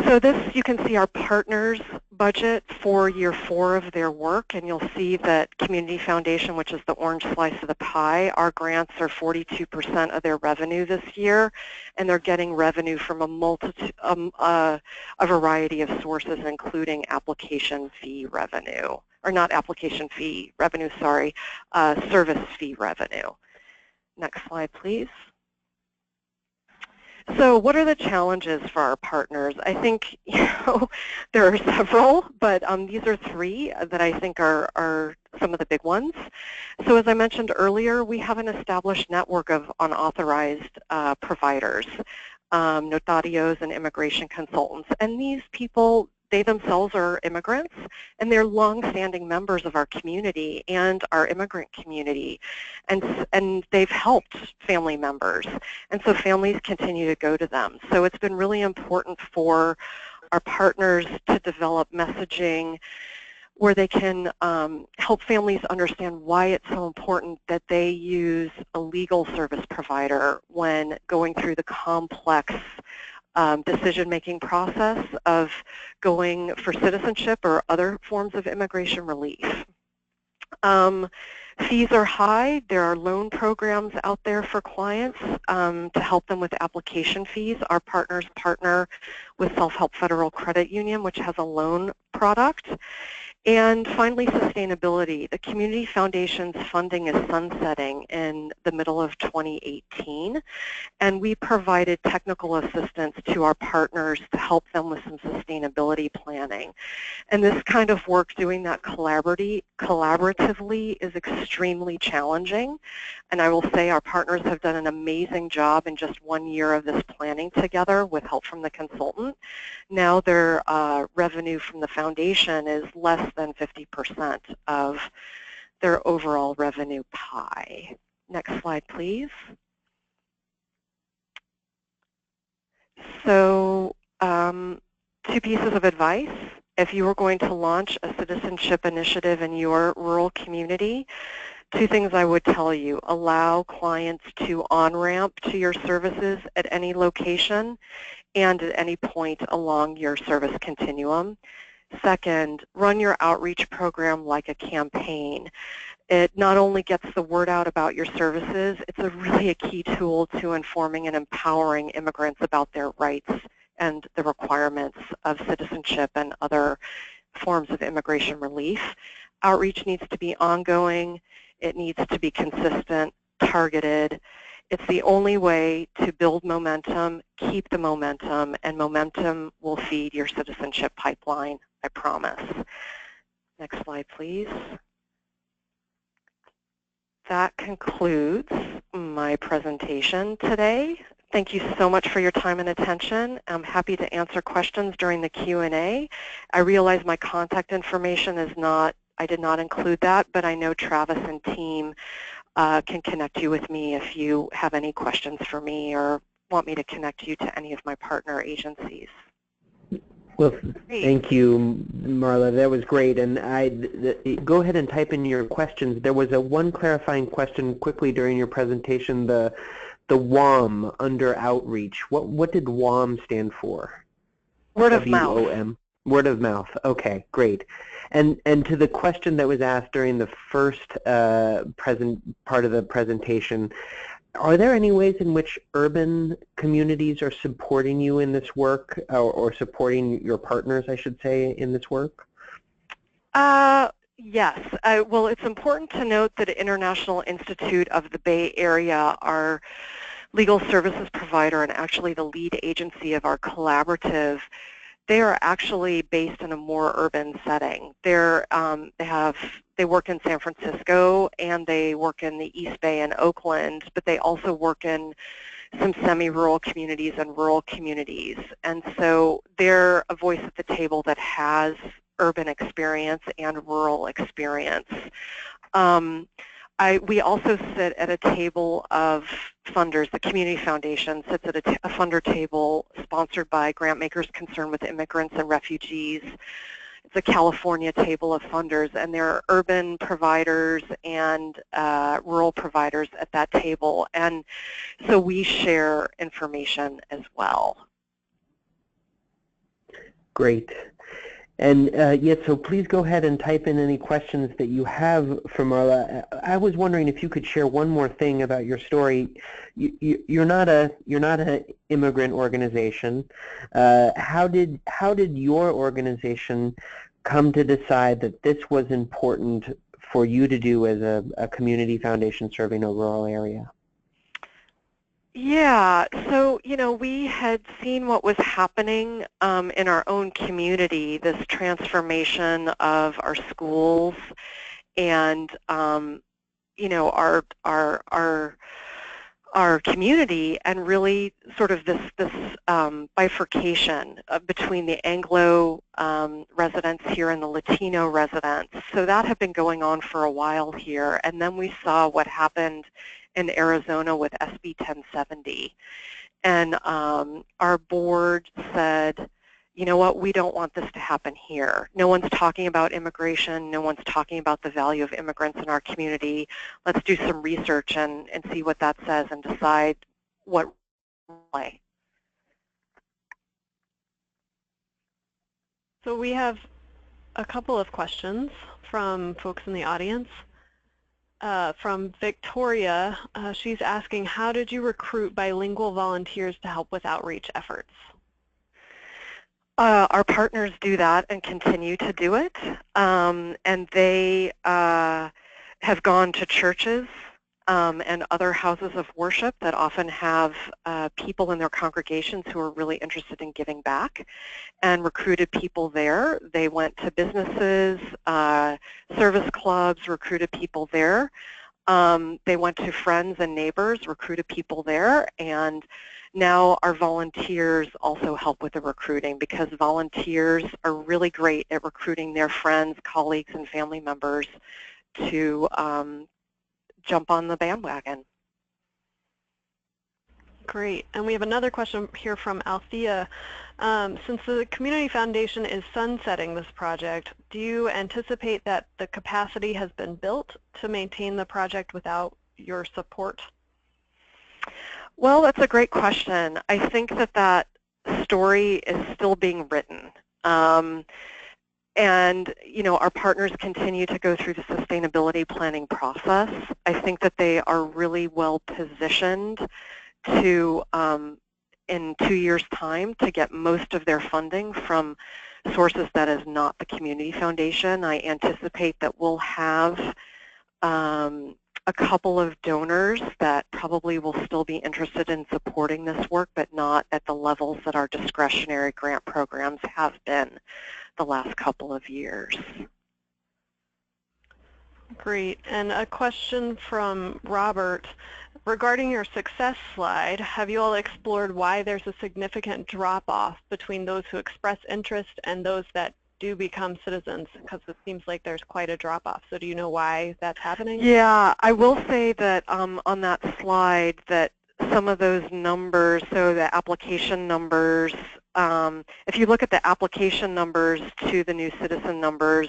So this, you can see our partners' budget for year 4 of their work, and you'll see that Community Foundation, which is the orange slice of the pie, our grants are 42% of their revenue this year, and they're getting revenue from a multitude, a variety of sources, including application fee revenue, or not application fee revenue, sorry, service fee revenue. Next slide, please. So what are the challenges for our partners? I think there are several, but these are 3 that I think are some of the big ones. So as I mentioned earlier, we have an established network of unauthorized providers, notarios and immigration consultants. And these people, they themselves are immigrants, and they're long-standing members of our community and our immigrant community, and they've helped family members, and so families continue to go to them. So it's been really important for our partners to develop messaging where they can help families understand why it's so important that they use a legal service provider when going through the complex decision-making process of going for citizenship or other forms of immigration relief. Fees are high. There are loan programs out there for clients to help them with application fees. Our partners partner with Self-Help Federal Credit Union, which has a loan product. And finally, sustainability. The Community Foundation's funding is sunsetting in the middle of 2018, and we provided technical assistance to our partners to help them with some sustainability planning. And this kind of work, doing that collaboratively, is extremely challenging. And I will say our partners have done an amazing job in just 1 year of this planning together with help from the consultant. Now their revenue from the foundation is less than 50% of their overall revenue pie. Next slide, please. So 2 pieces of advice. If you were going to launch a citizenship initiative in your rural community, 2 things I would tell you. Allow clients to on-ramp to your services at any location and at any point along your service continuum. Second, run your outreach program like a campaign. It not only gets the word out about your services, it's really a key tool to informing and empowering immigrants about their rights and the requirements of citizenship and other forms of immigration relief. Outreach needs to be ongoing. It needs to be consistent, targeted. It's the only way to build momentum, keep the momentum, and momentum will feed your citizenship pipeline, I promise. Next slide, please. That concludes my presentation today. Thank you so much for your time and attention. I'm happy to answer questions during the Q&A. I realize my contact information is not, I did not include that, but I know Travis and team can connect you with me if you have any questions for me or want me to connect you to any of my partner agencies. Well, thank you, Marla. That was great. And go ahead and type in your questions. There was one clarifying question quickly during your presentation, the WOM under outreach. What did WOM stand for? Word of mouth. W-O-M. Word of mouth. Okay, great. And to the question that was asked during the first part of the presentation, are there any ways in which urban communities are supporting you in this work, or supporting your partners, I should say, in this work? Yes. Well, it's important to note that International Institute of the Bay Area, our legal services provider and actually the lead agency of our collaborative, they are actually based in a more urban setting. They work in San Francisco and they work in the East Bay and Oakland, but they also work in some semi-rural communities and rural communities. And so they're a voice at the table that has urban experience and rural experience. We also sit at a table of funders. The Community Foundation sits at a funder table sponsored by grant makers concerned with immigrants and refugees. It's a California table of funders, and there are urban providers and rural providers at that table. And so we share information as well. Great. And yes, so please go ahead and type in any questions that you have for Marla. I was wondering if you could share one more thing about your story. You're not an immigrant organization. How did your organization come to decide that this was important for you to do as a community foundation serving a rural area? Yeah, so, we had seen what was happening in our own community, this transformation of our schools and, our community, and really sort of this bifurcation between the Anglo residents here and the Latino residents. So that had been going on for a while here, and then we saw what happened in Arizona with SB 1070. And our board said, you know what, we don't want this to happen here. No one's talking about immigration. No one's talking about the value of immigrants in our community. Let's do some research and see what that says and decide what way. So we have a couple of questions from folks in the audience. From Victoria, she's asking, how did you recruit bilingual volunteers to help with outreach efforts? Our partners do that and continue to do it, and they have gone to churches and other houses of worship that often have people in their congregations who are really interested in giving back, and recruited people there. They went to businesses, service clubs, recruited people there. They went to friends and neighbors, recruited people there, and now our volunteers also help with the recruiting, because volunteers are really great at recruiting their friends, colleagues, and family members to jump on the bandwagon. Great. And we have another question here from Althea. Since the Community Foundation is sunsetting this project, do you anticipate that the capacity has been built to maintain the project without your support? Well, that's a great question. I think that story is still being written. And, our partners continue to go through the sustainability planning process. I think that they are really well positioned to, in 2 years' time, to get most of their funding from sources that is not the Community Foundation. I anticipate that we'll have a couple of donors that probably will still be interested in supporting this work, but not at the levels that our discretionary grant programs have been the last couple of years. Great. And a question from Robert. Regarding your success slide, have you all explored why there's a significant drop-off between those who express interest and those that do become citizens? Because it seems like there's quite a drop-off. So do you know why that's happening? Yeah, I will say that on that slide that some of those numbers, so the application numbers, if you look at the application numbers to the new citizen numbers,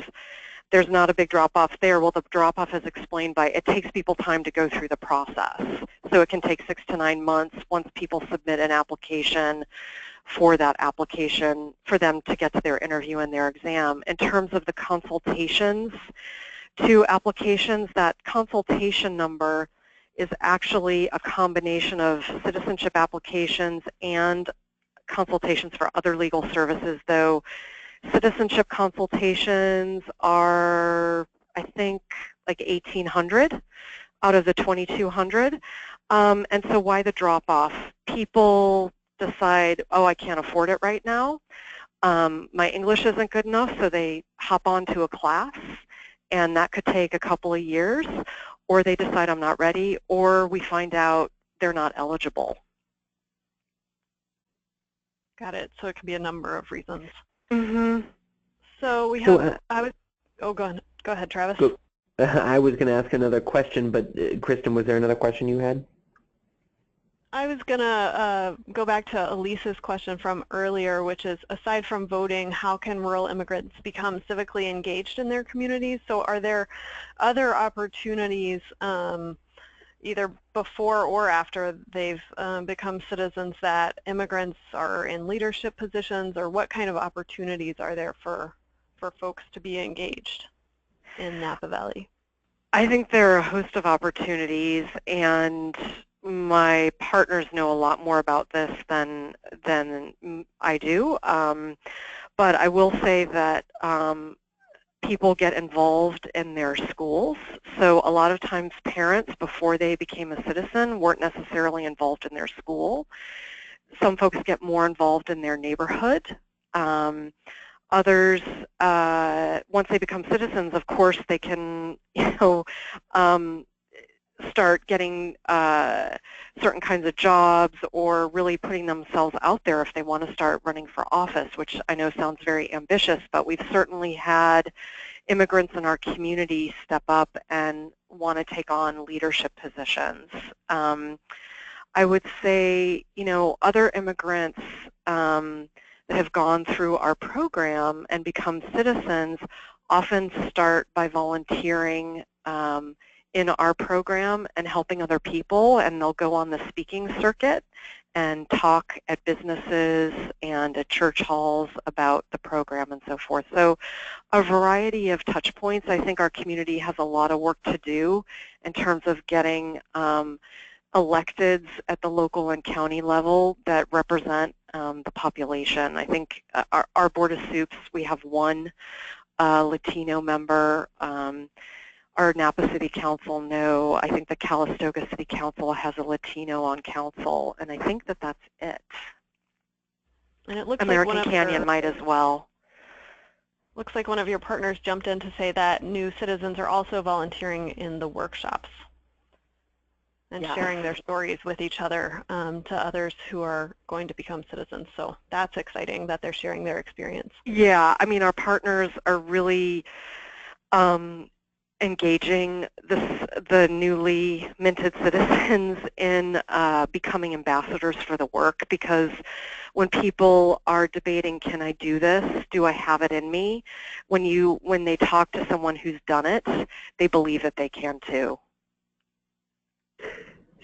there's not a big drop-off there. Well, the drop-off is explained by it takes people time to go through the process. So it can take 6 to 9 months once people submit an application for that application for them to get to their interview and their exam. In terms of the consultations to applications, that consultation number is actually a combination of citizenship applications and consultations for other legal services, though citizenship consultations are, I think, like 1,800 out of the 2,200. And so why the drop-off? People decide, oh, I can't afford it right now. my English isn't good enough, so they hop onto a class, and that could take a couple of years, or they decide I'm not ready, or we find out they're not eligible. Got it. So it could be a number of reasons. Mm-hmm. So we have, go ahead, Travis. I was going to ask another question, but Kristen, was there another question you had? I was going to go back to Elise's question from earlier, which is, aside from voting, how can rural immigrants become civically engaged in their communities? So are there other opportunities, either before or after they've become citizens, that immigrants are in leadership positions, or what kind of opportunities are there for folks to be engaged in Napa Valley? I think there are a host of opportunities, and my partners know a lot more about this than I do. But I will say that people get involved in their schools. So a lot of times parents, before they became a citizen, weren't necessarily involved in their school. Some folks get more involved in their neighborhood. Others, once they become citizens, of course, they can, start getting certain kinds of jobs, or really putting themselves out there if they want to start running for office, which I know sounds very ambitious, but we've certainly had immigrants in our community step up and want to take on leadership positions. I would say, other immigrants that have gone through our program and become citizens often start by volunteering in our program and helping other people, and they'll go on the speaking circuit and talk at businesses and at church halls about the program and so forth. So a variety of touch points. I think our community has a lot of work to do in terms of getting electeds at the local and county level that represent the population. I think our Board of Soups, we have one Latino member. Our Napa City Council, no. I think the Calistoga City Council has a Latino on council, and I think that that's it. And it looks American like Canyon might as well. Looks like one of your partners jumped in to say that new citizens are also volunteering in the workshops and sharing their stories with each other to others who are going to become citizens. So that's exciting that they're sharing their experience. Yeah, I mean, our partners are really engaging the newly minted citizens in becoming ambassadors for the work, because when people are debating, can I do this? Do I have it in me? When they talk to someone who's done it, they believe that they can too.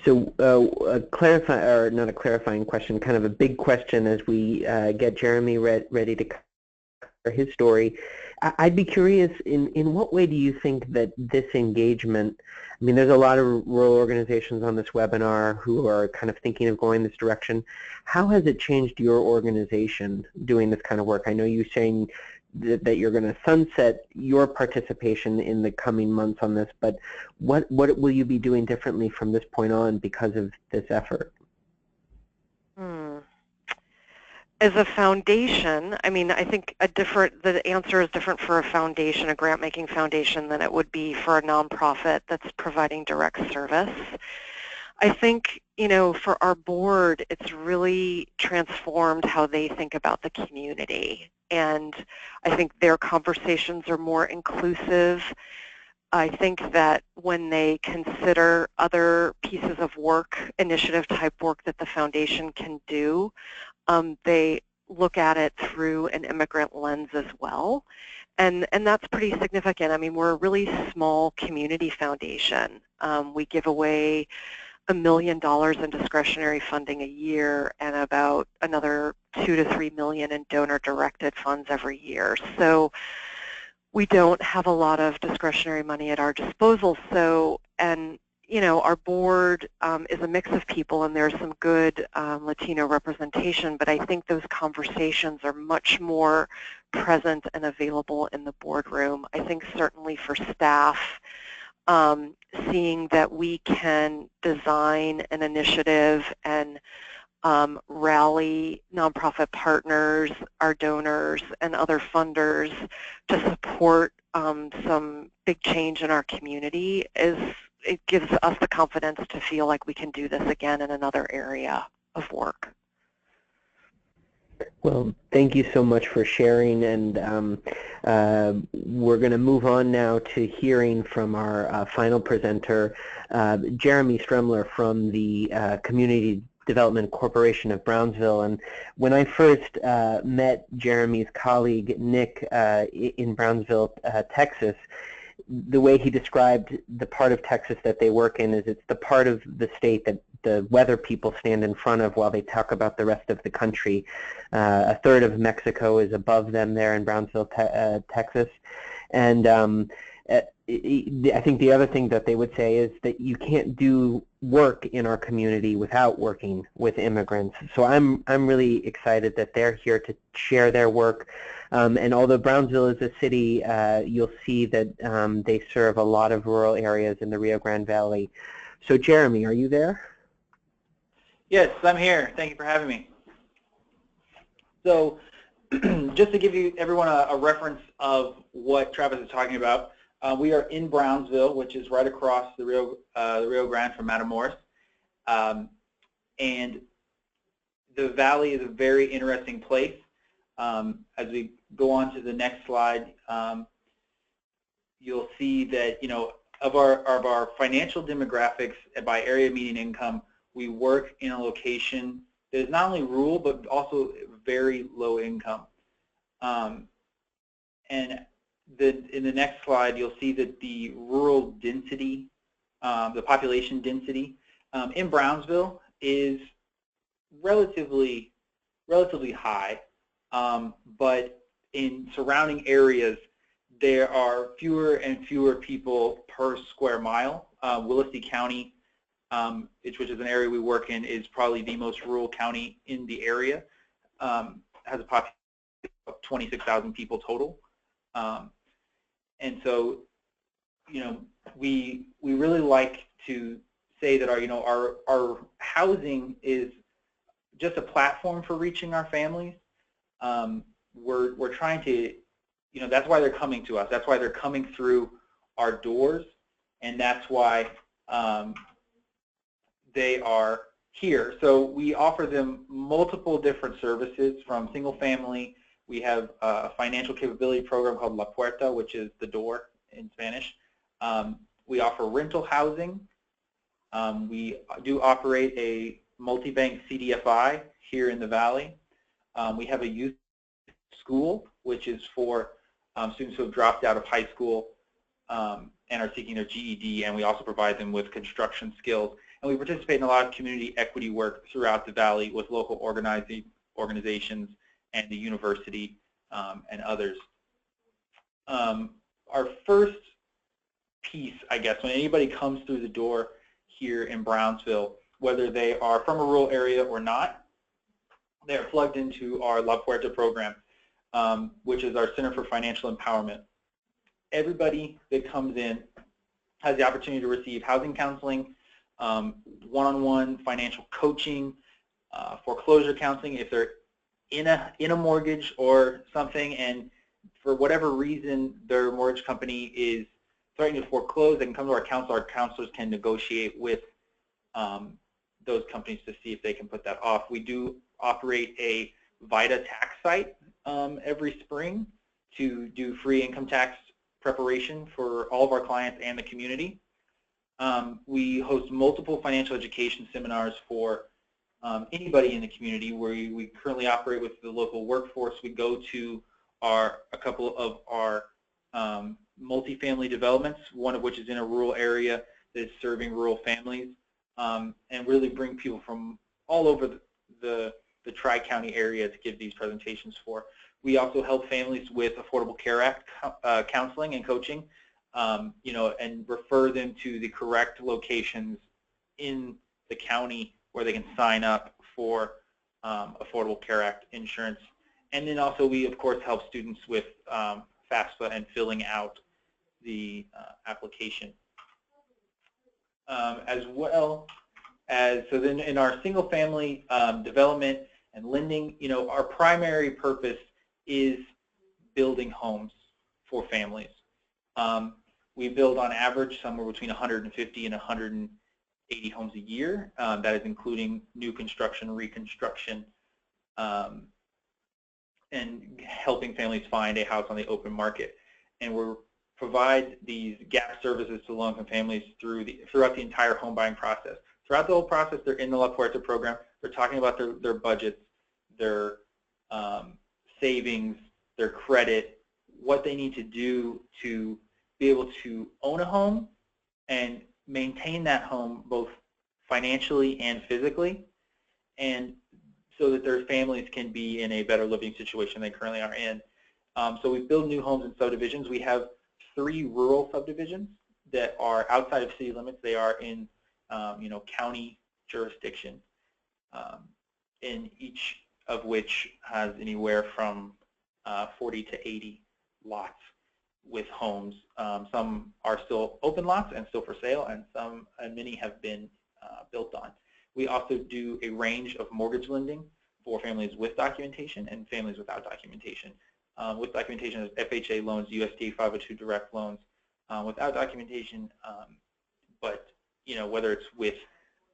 So not a clarifying question, kind of a big question as we get Jeremy ready to cover his story. I'd be curious, in what way do you think that this engagement, I mean, there's a lot of rural organizations on this webinar who are kind of thinking of going this direction. How has it changed your organization doing this kind of work? I know you're saying that you're going to sunset your participation in the coming months on this, but what will you be doing differently from this point on because of this effort? As a foundation, I mean, I think the answer is different for a foundation, a grant-making foundation, than it would be for a nonprofit that's providing direct service. I think, for our board, it's really transformed how they think about the community. And I think their conversations are more inclusive. I think that when they consider other pieces of work, initiative-type work that the foundation can do, they look at it through an immigrant lens as well. And that's pretty significant. I mean, we're a really small community foundation. We give away $1 million in discretionary funding a year and about another $2 to $3 million in donor-directed funds every year. So we don't have a lot of discretionary money at our disposal. So, our board is a mix of people, and there's some good Latino representation, but I think those conversations are much more present and available in the boardroom. I think certainly for staff, seeing that we can design an initiative and rally nonprofit partners, our donors, and other funders to support some big change in our community. It gives us the confidence to feel like we can do this again in another area of work. Well, thank you so much for sharing, and we're going to move on now to hearing from our final presenter, Jeremy Stremler from the Community Development Corporation of Brownsville. And when I first met Jeremy's colleague, Nick, in Brownsville, Texas, the way he described the part of Texas that they work in is it's the part of the state that the weather people stand in front of while they talk about the rest of the country. A third of Mexico is above them there in Brownsville, Texas. And I think the other thing that they would say is that you can't do work in our community without working with immigrants. So I'm really excited that they're here to share their work. And although Brownsville is a city, you'll see that they serve a lot of rural areas in the Rio Grande Valley. So Jeremy, are you there? Yes, I'm here. Thank you for having me. So just to give you everyone a reference of what Travis is talking about, we are in Brownsville, which is right across the Rio Grande from Matamoros. And the valley is a very interesting place. As we go on to the next slide, you'll see that, of our financial demographics by area median income, we work in a location that is not only rural but also very low income. And in the next slide, you'll see that the rural density, the population density in Brownsville is relatively high, but in surrounding areas, there are fewer and fewer people per square mile. Williston County, which is an area we work in, is probably the most rural county in the area. Has a population of 26,000 people total. And so, we really like to say that our housing is just a platform for reaching our families. We're trying to, that's why they're coming to us. That's why they're coming through our doors, and that's why they are here. So we offer them multiple different services, from single family. We have a financial capability program called La Puerta, which is the door in Spanish. We offer rental housing. We do operate a multi-bank CDFI here in the Valley. We have a youth school, which is for students who have dropped out of high school and are seeking their GED, and we also provide them with construction skills. And we participate in a lot of community equity work throughout the Valley with local organizations and the university and others. Our first piece, I guess, when anybody comes through the door here in Brownsville, whether they are from a rural area or not, they are plugged into our La Puerta program, which is our Center for Financial Empowerment. Everybody that comes in has the opportunity to receive housing counseling, one-on-one financial coaching, foreclosure counseling if they're in a mortgage or something, and for whatever reason their mortgage company is threatening to foreclose, they can come to our counselor. Our counselors can negotiate with those companies to see if they can put that off. We do operate a VITA tax site every spring to do free income tax preparation for all of our clients and the community. We host multiple financial education seminars for anybody in the community. Where we currently operate with the local workforce. We go to a couple of our multifamily developments, one of which is in a rural area that is serving rural families, and really bring people from all over the Tri-County area to give these presentations for. We also help families with Affordable Care Act counseling and coaching, and refer them to the correct locations in the county where they can sign up for Affordable Care Act insurance. And then also we, of course, help students with FAFSA and filling out the application. As well So then in our single family development and lending, our primary purpose is building homes for families. We build on average somewhere between 150 and 180 homes a year. That is including new construction, reconstruction, and helping families find a house on the open market. And we provide these gap services to low-income families throughout the entire home buying process. Throughout the whole process, they're in the La Puerta program. They're talking about their budgets, their savings, their credit, what they need to do to be able to own a home and maintain that home both financially and physically, and so that their families can be in a better living situation they currently are in. So we build new homes in subdivisions. We have 3 rural subdivisions that are outside of city limits. They are in county jurisdiction, in each of which has anywhere from 40 to 80 lots with homes. Some are still open lots and still for sale, and many have been built on. We also do a range of mortgage lending for families with documentation and families without documentation. With documentation is FHA loans, USDA 502 direct loans. Without documentation, but whether it's with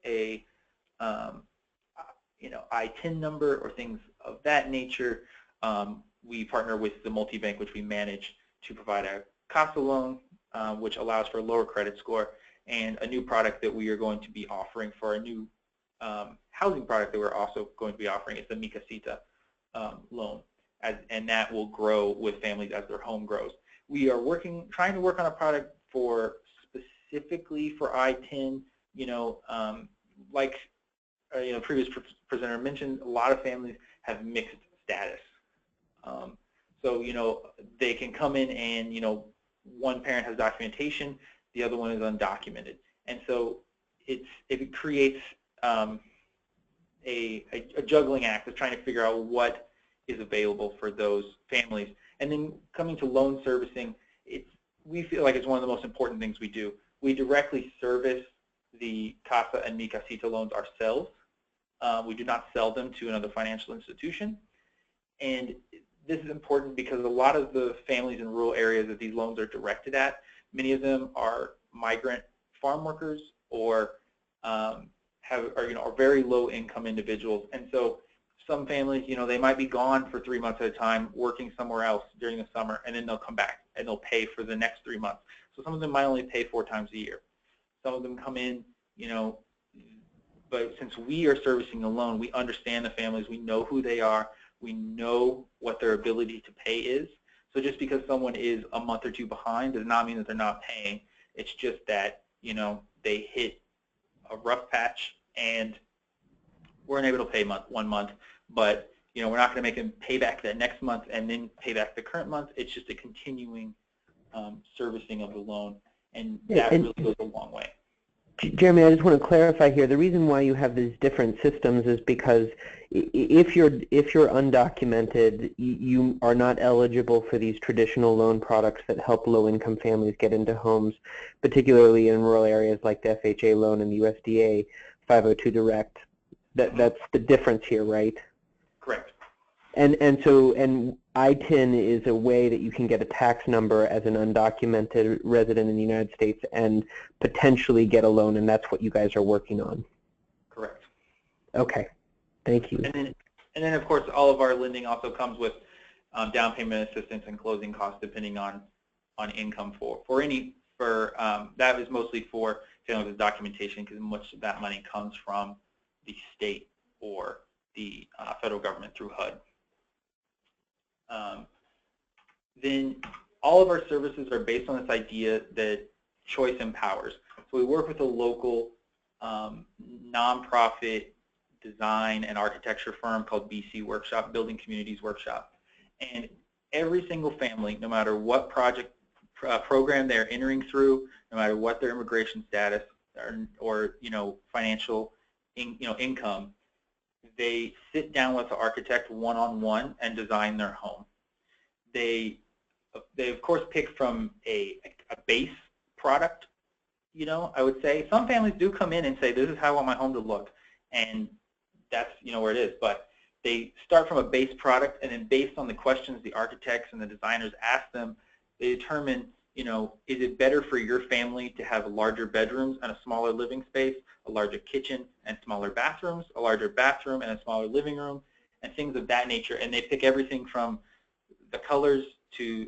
a ITIN number or things of that nature, we partner with the multi-bank, which we manage, to provide a CASA loan, which allows for a lower credit score, and a new product that we are going to be offering for a new housing product that we're also going to be offering is the Mi Casita loan, and that will grow with families as their home grows. We are trying to work on a product specifically for ITIN. Like previous presenter mentioned, a lot of families have mixed status. So they can come in and one parent has documentation, the other one is undocumented, and so it creates a juggling act of trying to figure out what is available for those families. And then coming to loan servicing, we feel like it's one of the most important things we do. We directly service the CASA and Mi Casita loans ourselves. We do not sell them to another financial institution. And this is important because a lot of the families in rural areas that these loans are directed at, many of them are migrant farm workers or are very low income individuals. And so some families, they might be gone for 3 months at a time working somewhere else during the summer, and then they'll come back and they'll pay for the next 3 months. So some of them might only pay 4 times a year. Some of them come in, but since we are servicing the loan, we understand the families, we know who they are, we know what their ability to pay is. So just because someone is a month or 2 behind does not mean that they're not paying. It's just that, they hit a rough patch and weren't able to pay 1 month, but we're not going to make them pay back that next month and then pay back the current month. It's just a continuing servicing of the loan, and that really goes a long way. Jeremy, I just want to clarify here. The reason why you have these different systems is because if you're undocumented, you are not eligible for these traditional loan products that help low-income families get into homes, particularly in rural areas like the FHA loan and the USDA 502 direct. That's the difference here, right? Correct. And ITIN is a way that you can get a tax number as an undocumented resident in the United States and potentially get a loan, and that's what you guys are working on. Correct. Okay, thank you. And then of course, all of our lending also comes with down payment assistance and closing costs, depending on income that is mostly for families with documentation, because much of that money comes from the state or the federal government through HUD. Then all of our services are based on this idea that choice empowers. So we work with a local nonprofit design and architecture firm called BC Workshop, Building Communities Workshop. And every single family, no matter what program they're entering through, no matter what their immigration status or financial income, they sit down with the architect one-on-one and design their home. They of course pick from a base product, you know, I would say some families do come in and say, this is how I want my home to look, and that's, you know, where it is. But they start from a base product, and then based on the questions the architects and the designers ask them, they determine, you know, is it better for your family to have larger bedrooms and a smaller living space, a larger kitchen and smaller bathrooms, a larger bathroom and a smaller living room, and things of that nature. And they pick everything from the colors to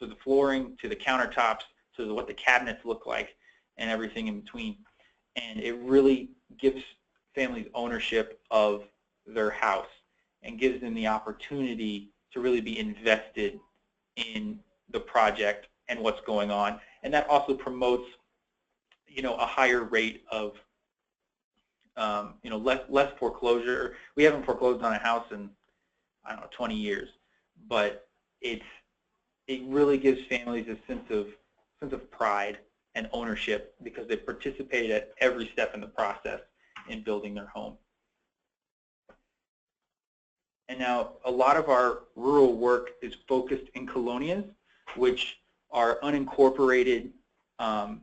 the flooring, to the countertops, to what the cabinets look like, and everything in between. And it really gives families ownership of their house and gives them the opportunity to really be invested in the project and what's going on. And that also promotes, you know, a higher rate of, you know, less foreclosure. We haven't foreclosed on a house in, I don't know, 20 years, but it really gives families a sense of pride and ownership because they participated at every step in the process in building their home. And now a lot of our rural work is focused in colonias, which are unincorporated, I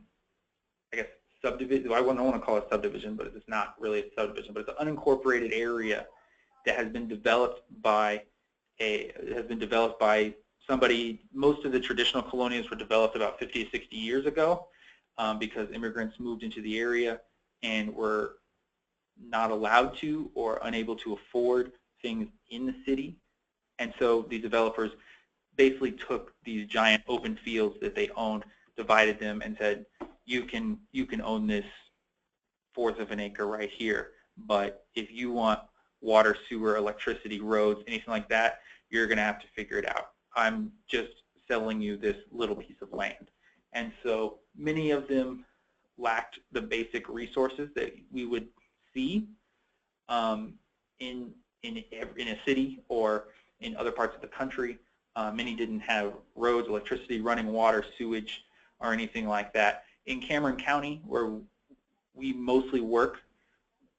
guess, subdivision. I don't want to call it subdivision, but it's not really a subdivision, but it's an unincorporated area that has been developed by somebody. Most of the traditional colonias were developed about 50 to 60 years ago because immigrants moved into the area and were not allowed to or unable to afford things in the city. And so the developers basically took these giant open fields that they owned, divided them, and said, you can own this 1/4 of an acre right here, but if you want water, sewer, electricity, roads, anything like that, you're going to have to figure it out. I'm just selling you this little piece of land. And so many of them lacked the basic resources that we would see in a city or in other parts of the country. Many didn't have roads, electricity, running water, sewage, or anything like that. In Cameron County, where we mostly work,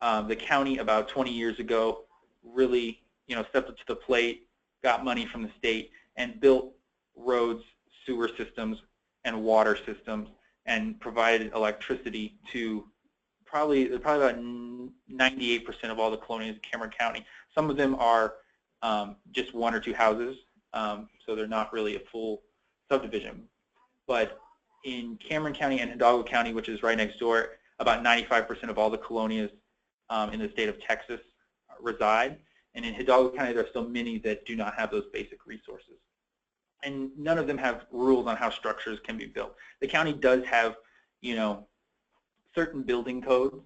the county about 20 years ago really, you know, stepped up to the plate, got money from the state, and built roads, sewer systems, and water systems, and provided electricity to probably about 98% of all the colonies in Cameron County. Some of them are just 1 or 2 houses, so they're not really a full subdivision. But in Cameron County and Hidalgo County, which is right next door, about 95% of all the colonias in the state of Texas reside. And in Hidalgo County, there are still many that do not have those basic resources. And none of them have rules on how structures can be built. The county does have, you know, certain building codes,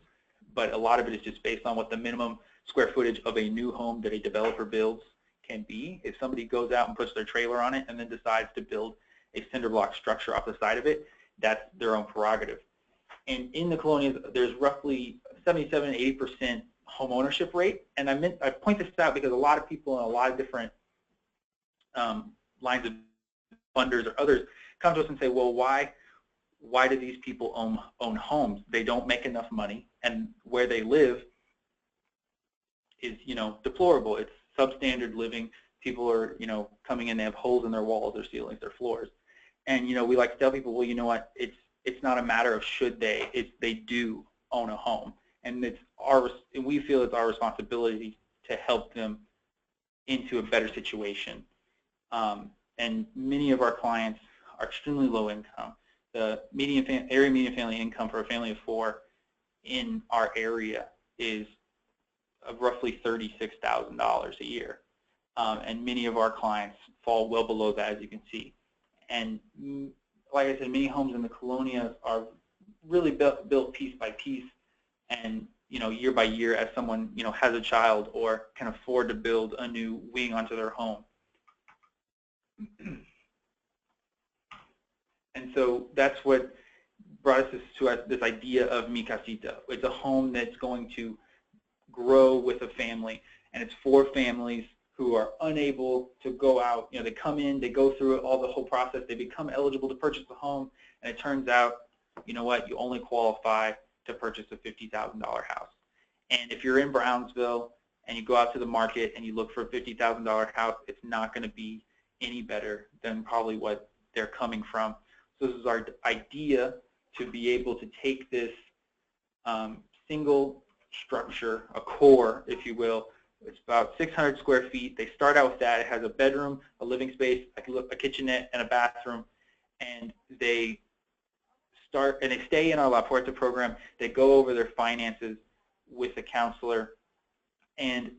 but a lot of it is just based on what the minimum square footage of a new home that a developer builds can be. If somebody goes out and puts their trailer on it and then decides to build a cinder block structure off the side of it, that's their own prerogative. And in the colonias, there's roughly 77 to 80% home ownership rate. And I point this out because a lot of people in a lot of different lines of funders or others come to us and say, well, why do these people own homes? They don't make enough money, and where they live is, you know, deplorable. It's substandard living. People are, you know, coming in, they have holes in their walls, their ceilings, their floors. And, you know, we like to tell people, well, you know what, it's not a matter of should they, they do own a home. And we feel it's our responsibility to help them into a better situation. And many of our clients are extremely low income. The area median family income for a family of 4 in our area is roughly $36,000 a year. And many of our clients fall well below that, as you can see. And like I said, many homes in the colonias are really built piece by piece, and, you know, year by year as someone, you know, has a child or can afford to build a new wing onto their home. And so that's what brought us to this idea of Mi Casita. It's a home that's going to grow with a family, and it's for families who are unable to go out. You know, they come in, they go through all the whole process, they become eligible to purchase a home, and it turns out, you know what, you only qualify to purchase a $50,000 house. And if you're in Brownsville and you go out to the market and you look for a $50,000 house, it's not going to be any better than probably what they're coming from. So this is our idea to be able to take this single structure, a core, if you will. It's about 600 square feet. They start out with that. It has a bedroom, a living space, a kitchenette, and a bathroom. And they stay in our La Puerta program. They go over their finances with a counselor, and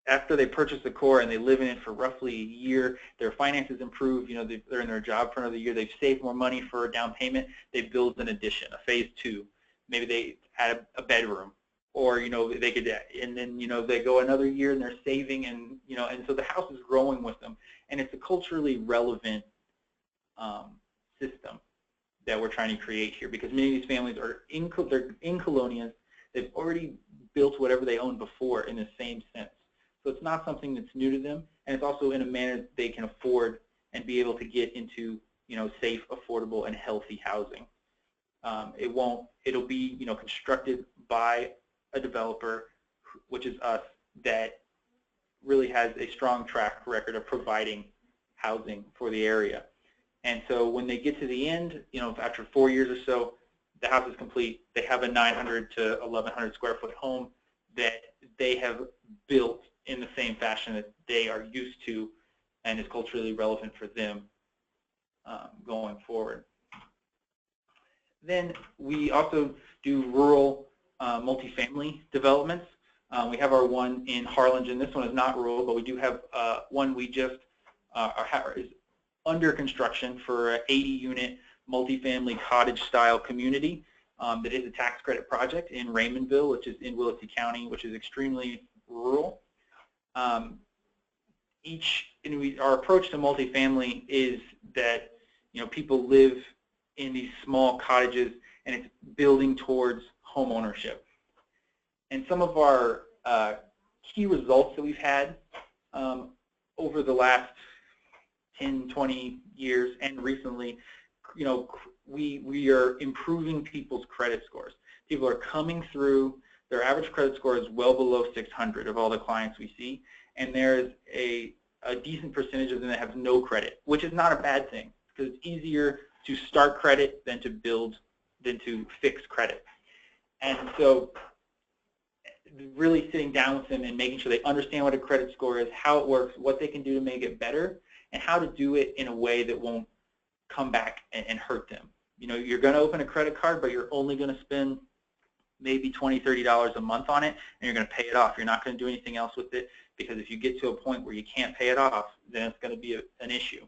after they purchase the core and they live in it for roughly a year, their finances improve. You know, they're in their job for another year. They've saved more money for a down payment. They build an addition, a phase 2. Maybe they add a bedroom, or they could, and then they go another year and they're saving, and and so the house is growing with them, and it's a culturally relevant system that we're trying to create here, because many of these families are they're in colonias. They've already built whatever they owned before in the same sense. So it's not something that's new to them, and it's also in a manner that they can afford and be able to get into safe, affordable, and healthy housing. It'll be constructed by a developer, which is us, that really has a strong track record of providing housing for the area. And so when they get to the end, after 4 years or so, the house is complete. They have a 900 to 1,100 square foot home that they have built in the same fashion that they are used to and is culturally relevant for them going forward. Then we also do rural multifamily developments. We have our one in Harlingen. This one is not rural, but we do have one we just is under construction for an 80-unit multifamily cottage-style community that is a tax credit project in Raymondville, which is in Willacy County, which is extremely rural. Our approach to multifamily is that people live in these small cottages, and it's building towards home ownership. And some of our key results that we've had over the last 10, 20 years and recently, we are improving people's credit scores. People are coming through. Their average credit score is well below 600 of all the clients we see, and there's a decent percentage of them that have no credit, which is not a bad thing, because it's easier to start credit than to fix credit. And so really sitting down with them and making sure they understand what a credit score is, how it works, what they can do to make it better, and how to do it in a way that won't come back and hurt them. You're going to open a credit card, but you're only going to spend maybe $20, $30 a month on it, and you're going to pay it off. You're not going to do anything else with it, because if you get to a point where you can't pay it off, then it's going to be an issue.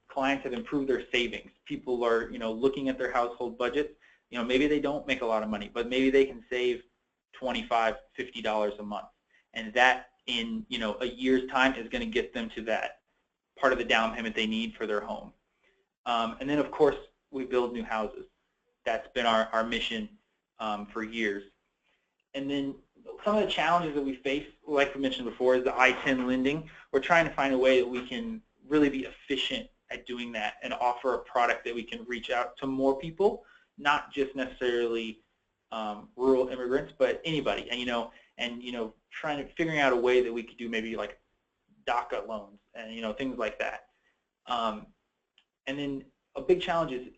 Clients have improved their savings. People are, looking at their household budgets. Maybe they don't make a lot of money, but maybe they can save $25, $50 a month, and that in a year's time is going to get them to that part of the down payment they need for their home. And then, of course, we build new houses. That's been our mission for years. And then some of the challenges that we face, like we mentioned before, is the I-10 lending. We're trying to find a way that we can really be efficient at doing that and offer a product that we can reach out to more people, not just necessarily rural immigrants, but anybody. And figuring out a way that we could do maybe like DACA loans and things like that. And then a big challenge is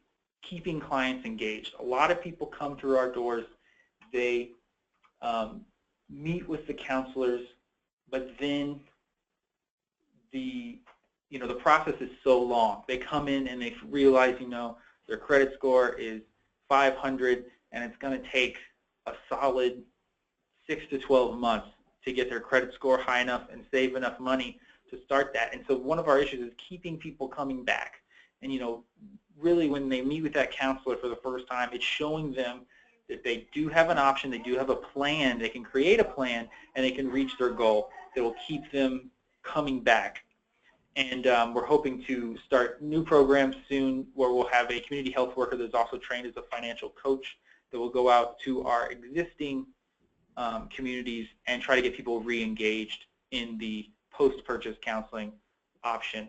keeping clients engaged. A lot of people come through our doors. They meet with the counselors, but then the process is so long. They come in and they realize their credit score is 500, and it's going to take a solid 6 to 12 months to get their credit score high enough and save enough money to start that. And so one of our issues is keeping people coming back. And really when they meet with that counselor for the first time, it's showing them that they do have an option, they do have a plan, they can create a plan, and they can reach their goal that will keep them coming back. And we're hoping to start new programs soon where we'll have a community health worker that's also trained as a financial coach that will go out to our existing communities and try to get people re-engaged in the post-purchase counseling option.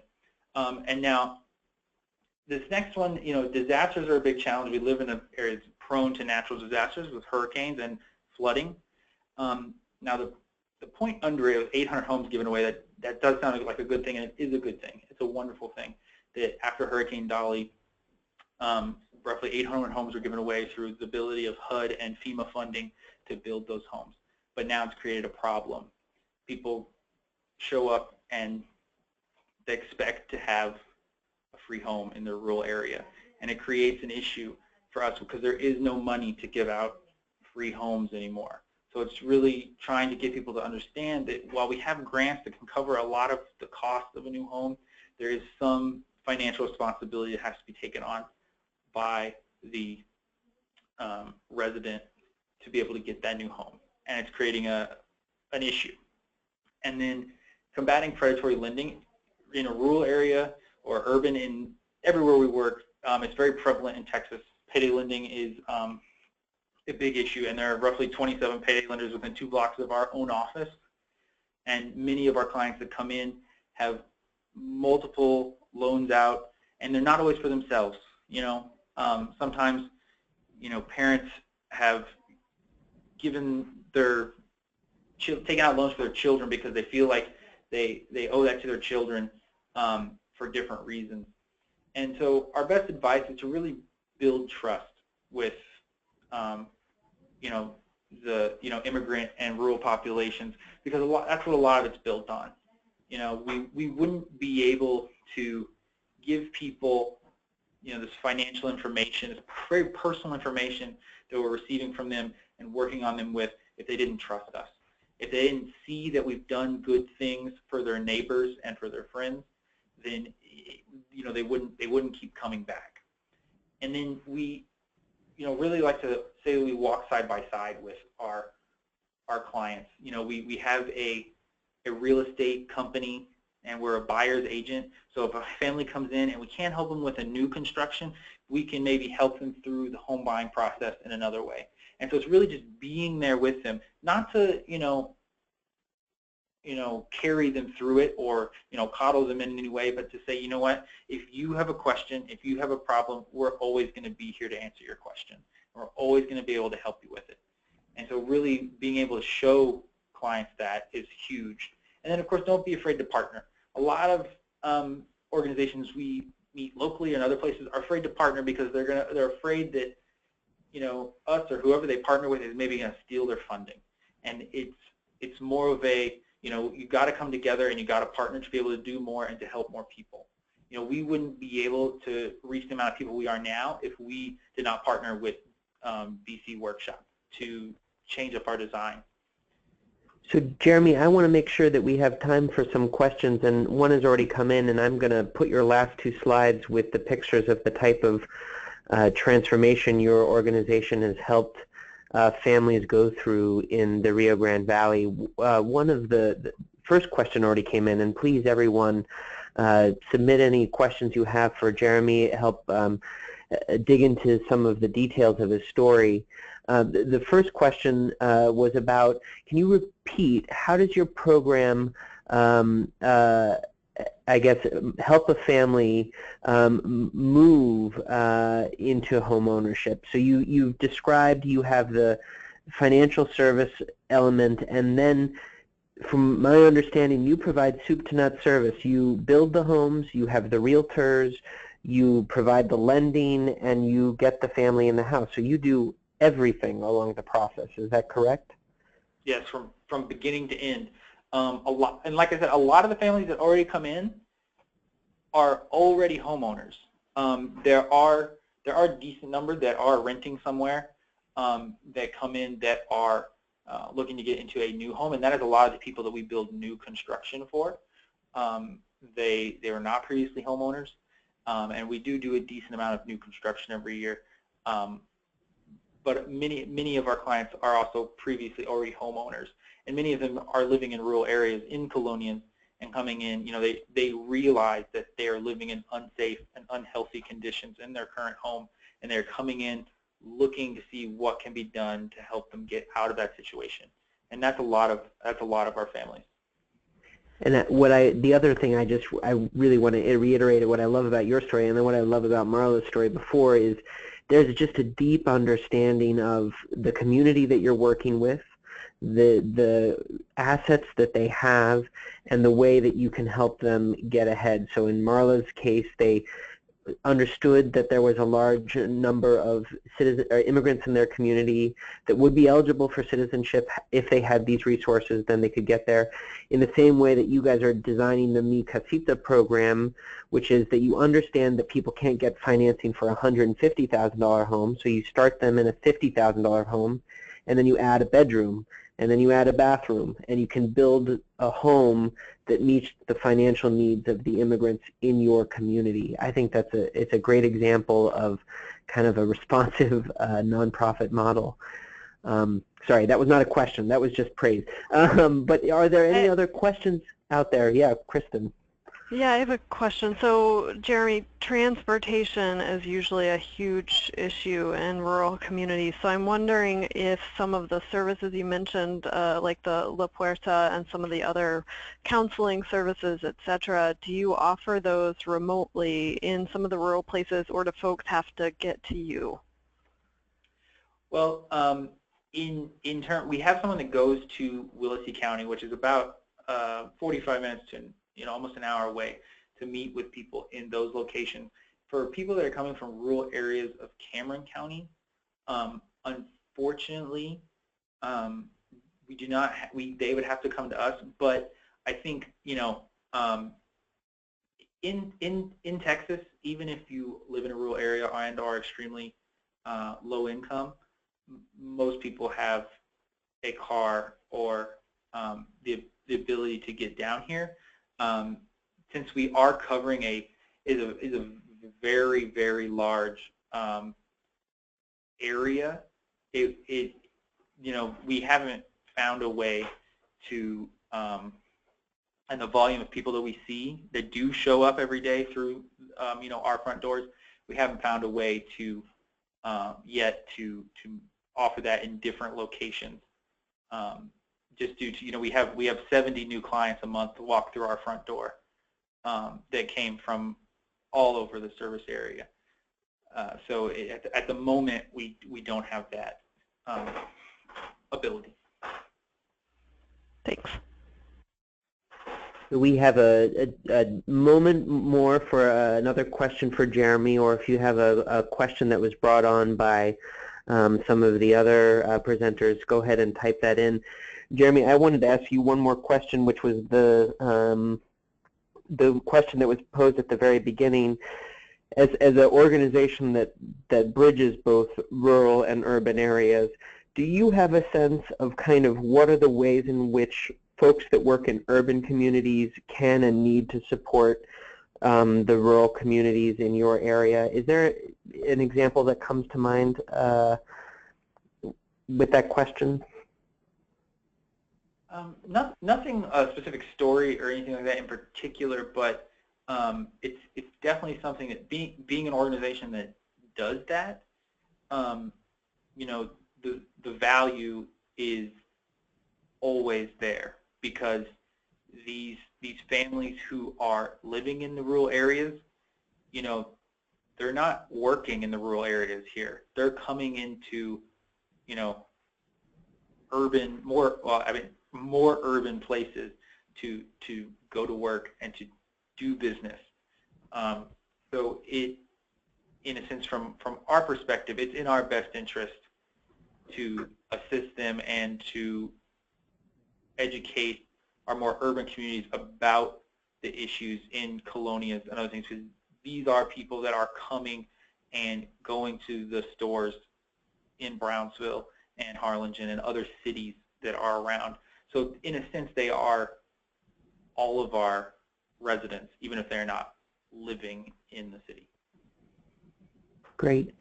And now, this next one, disasters are a big challenge. We live in an area that's prone to natural disasters with hurricanes and flooding. Now, the point under it was 800 homes given away. That does sound like a good thing, and it is a good thing. It's a wonderful thing that after Hurricane Dolly, roughly 800 homes were given away through the ability of HUD and FEMA funding to build those homes. But now it's created a problem. People show up and they expect to have a free home in their rural area. And it creates an issue for us because there is no money to give out free homes anymore. So it's really trying to get people to understand that while we have grants that can cover a lot of the cost of a new home, there is some financial responsibility that has to be taken on by the resident to be able to get that new home. And it's creating an issue. And then combating predatory lending in a rural area or urban, in everywhere we work, it's very prevalent in Texas. Payday lending is a big issue, and there are roughly 27 payday lenders within 2 blocks of our own office. And many of our clients that come in have multiple loans out, and they're not always for themselves. You know, sometimes, you know, parents have given their taken out loans for their children because they feel like they owe that to their children for different reasons. And so our best advice is to really build trust with you know, the immigrant and rural populations, because that's what a lot of it's built on. You know, we wouldn't be able to give people, you know, this financial information, this very personal information that we're receiving from them and working on them with if they didn't trust us. If they didn't see that we've done good things for their neighbors and for their friends, then, you know, they wouldn't keep coming back. And then we, you know, really like to say that we walk side by side with our clients. You know, we have a real estate company and we're a buyer's agent. So if a family comes in and we can't help them with a new construction, we can maybe help them through the home buying process in another way. And so it's really just being there with them, not to, you know, carry them through it or, you know, coddle them in any way, but to say, you know what, if you have a question, if you have a problem, we're always going to be here to answer your question. We're always going to be able to help you with it. And so really being able to show clients that is huge. And then, of course, don't be afraid to partner. A lot of organizations we meet locally and other places are afraid to partner because they're afraid that, you know, us or whoever they partner with is maybe going to steal their funding. And it's more of a, you know, you got to come together and you got to partner to be able to do more and to help more people. You know, we wouldn't be able to reach the amount of people we are now if we did not partner with BC Workshop to change up our design. So Jeremy, I want to make sure that we have time for some questions, and one has already come in, and I'm going to put your last 2 slides with the pictures of the type of transformation your organization has helped families go through in the Rio Grande Valley. One of the first question already came in, and please everyone submit any questions you have for Jeremy, help dig into some of the details of his story. The first question was about, can you repeat, how does your program, I guess, help a family move into home ownership? So you've described you have the financial service element, and then from my understanding, you provide soup to nut service. You build the homes, you have the realtors, you provide the lending, and you get the family in the house. So you do everything along the process. Is that correct? Yes, from beginning to end. And like I said, a lot of the families that already come in are already homeowners. There are a decent number that are renting somewhere that come in that are looking to get into a new home, and that is a lot of the people that we build new construction for. They were not previously homeowners, and we do a decent amount of new construction every year. But many of our clients are also previously already homeowners, and many of them are living in rural areas in colonias and coming in. You know, they realize that they are living in unsafe and unhealthy conditions in their current home, and they're coming in looking to see what can be done to help them get out of that situation. And that's a lot of our families. And the other thing I really want to reiterate what I love about your story, and then what I love about Marla's story before, is there's just a deep understanding of the community that you're working with, the assets that they have, and the way that you can help them get ahead. So in Marla's case, they understood that there was a large number of immigrants in their community that would be eligible for citizenship if they had these resources, then they could get there. In the same way that you guys are designing the Mi Casita program, which is that you understand that people can't get financing for a $150,000 home, so you start them in a $50,000 home, and then you add a bedroom, and then you add a bathroom, and you can build a home that meets the financial needs of the immigrants in your community. I think it's a great example of kind of a responsive nonprofit model. Sorry, that was not a question. That was just praise. But are there any other questions out there? Yeah, Kristen. Yeah, I have a question. So, Jeremy, transportation is usually a huge issue in rural communities. So I'm wondering if some of the services you mentioned, like the La Puerta and some of the other counseling services, etc., do you offer those remotely in some of the rural places, or do folks have to get to you? Well, in turn, we have someone that goes to Willacy County, which is about 45 minutes to almost an hour away, to meet with people in those locations. For people that are coming from rural areas of Cameron County, unfortunately, we do not. They would have to come to us. But I think in Texas, even if you live in a rural area and are extremely low income, most people have a car or the ability to get down here. Since we are covering a very, very large area, we haven't found a way to, and the volume of people that we see that do show up every day through our front doors, we haven't found a way to yet to offer that in different locations. Just due to, we have 70 new clients a month to walk through our front door that came from all over the service area. So at the moment, we don't have that ability. Thanks. We have a moment more for another question for Jeremy, or if you have a question that was brought on by some of the other presenters, go ahead and type that in. Jeremy, I wanted to ask you one more question, which was the question that was posed at the very beginning. As an organization that bridges both rural and urban areas, do you have a sense of kind of what are the ways in which folks that work in urban communities can and need to support the rural communities in your area? Is there an example that comes to mind with that question? Nothing a specific story or anything like that in particular, but it's definitely something that being an organization that does that, the value is always there, because these families who are living in the rural areas, they're not working in the rural areas here. They're coming into, urban, more urban places to go to work and to do business. So in a sense, from our perspective, it's in our best interest to assist them and to educate our more urban communities about the issues in colonias and other things, because these are people that are coming and going to the stores in Brownsville and Harlingen and other cities that are around. So in a sense, they are all of our residents, even if they're not living in the city. Great.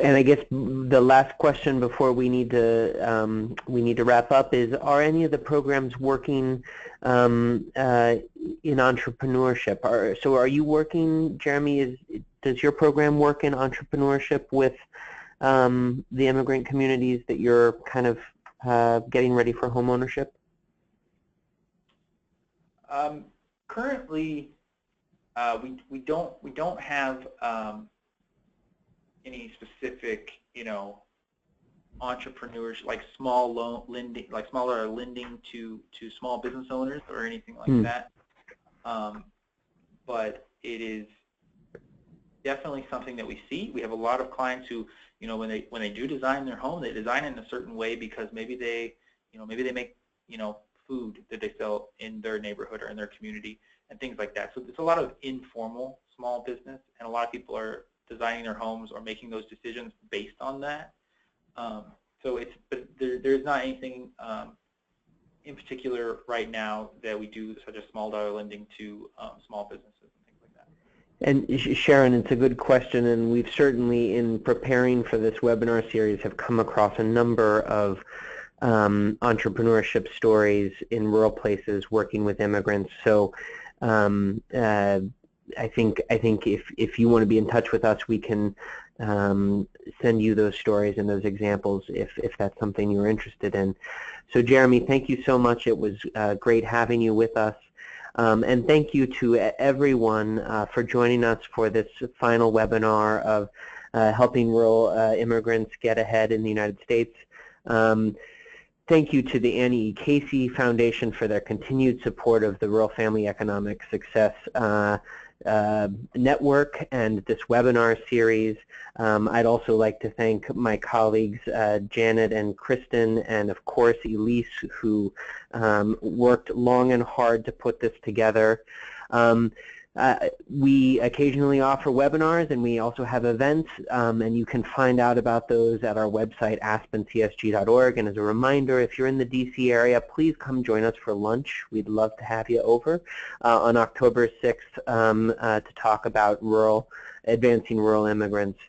And I guess the last question before we need to wrap up is: are any of the programs working in entrepreneurship? So are you working, Jeremy? Does your program work in entrepreneurship with the immigrant communities that you're kind of getting ready for homeownership? Currently, we don't have any specific, entrepreneurs like smaller lending to small business owners or anything like that. But it's definitely something that we see. We have a lot of clients who, you know, when they do design their home, they design it in a certain way because maybe they, you know, maybe they make, you know, food that they sell in their neighborhood or in their community and things like that. So there's a lot of informal small business, and a lot of people are designing their homes or making those decisions based on that. So it's, but there's not anything in particular right now that we do such as small dollar lending to small businesses and things like that. And Sharon, it's a good question, and we've certainly, in preparing for this webinar series, have come across a number of entrepreneurship stories in rural places working with immigrants. So I think if you want to be in touch with us, we can send you those stories and those examples if that's something you're interested in. So Jeremy, thank you so much. It was great having you with us. And thank you to everyone for joining us for this final webinar of helping rural immigrants get ahead in the United States. Thank you to the Annie E. Casey Foundation for their continued support of the Rural Family Economic Success Network and this webinar series. I'd also like to thank my colleagues Janet and Kristen, and of course Elise, who worked long and hard to put this together. We occasionally offer webinars, and we also have events, and you can find out about those at our website, aspencsg.org. And as a reminder, if you're in the DC area, please come join us for lunch. We'd love to have you over on October 6th to talk about advancing rural immigrants.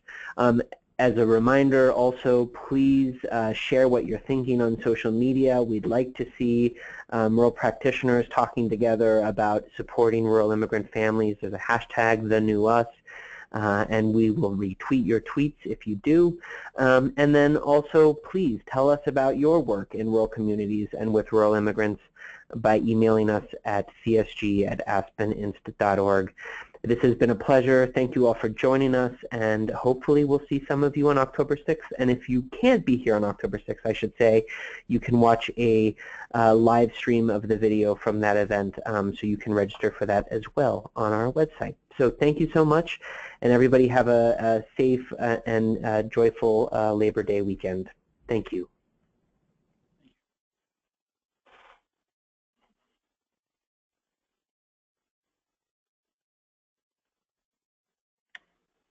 As a reminder, also, please share what you're thinking on social media. We'd like to see rural practitioners talking together about supporting rural immigrant families. There's a hashtag, #TheNewUs, and we will retweet your tweets if you do. And then also, please tell us about your work in rural communities and with rural immigrants by emailing us at csg@aspeninst.org. This has been a pleasure. Thank you all for joining us, and hopefully we'll see some of you on October 6th. And if you can't be here on October 6th, I should say, you can watch a live stream of the video from that event, so you can register for that as well on our website. So thank you so much, and everybody have a safe and joyful Labor Day weekend. Thank you.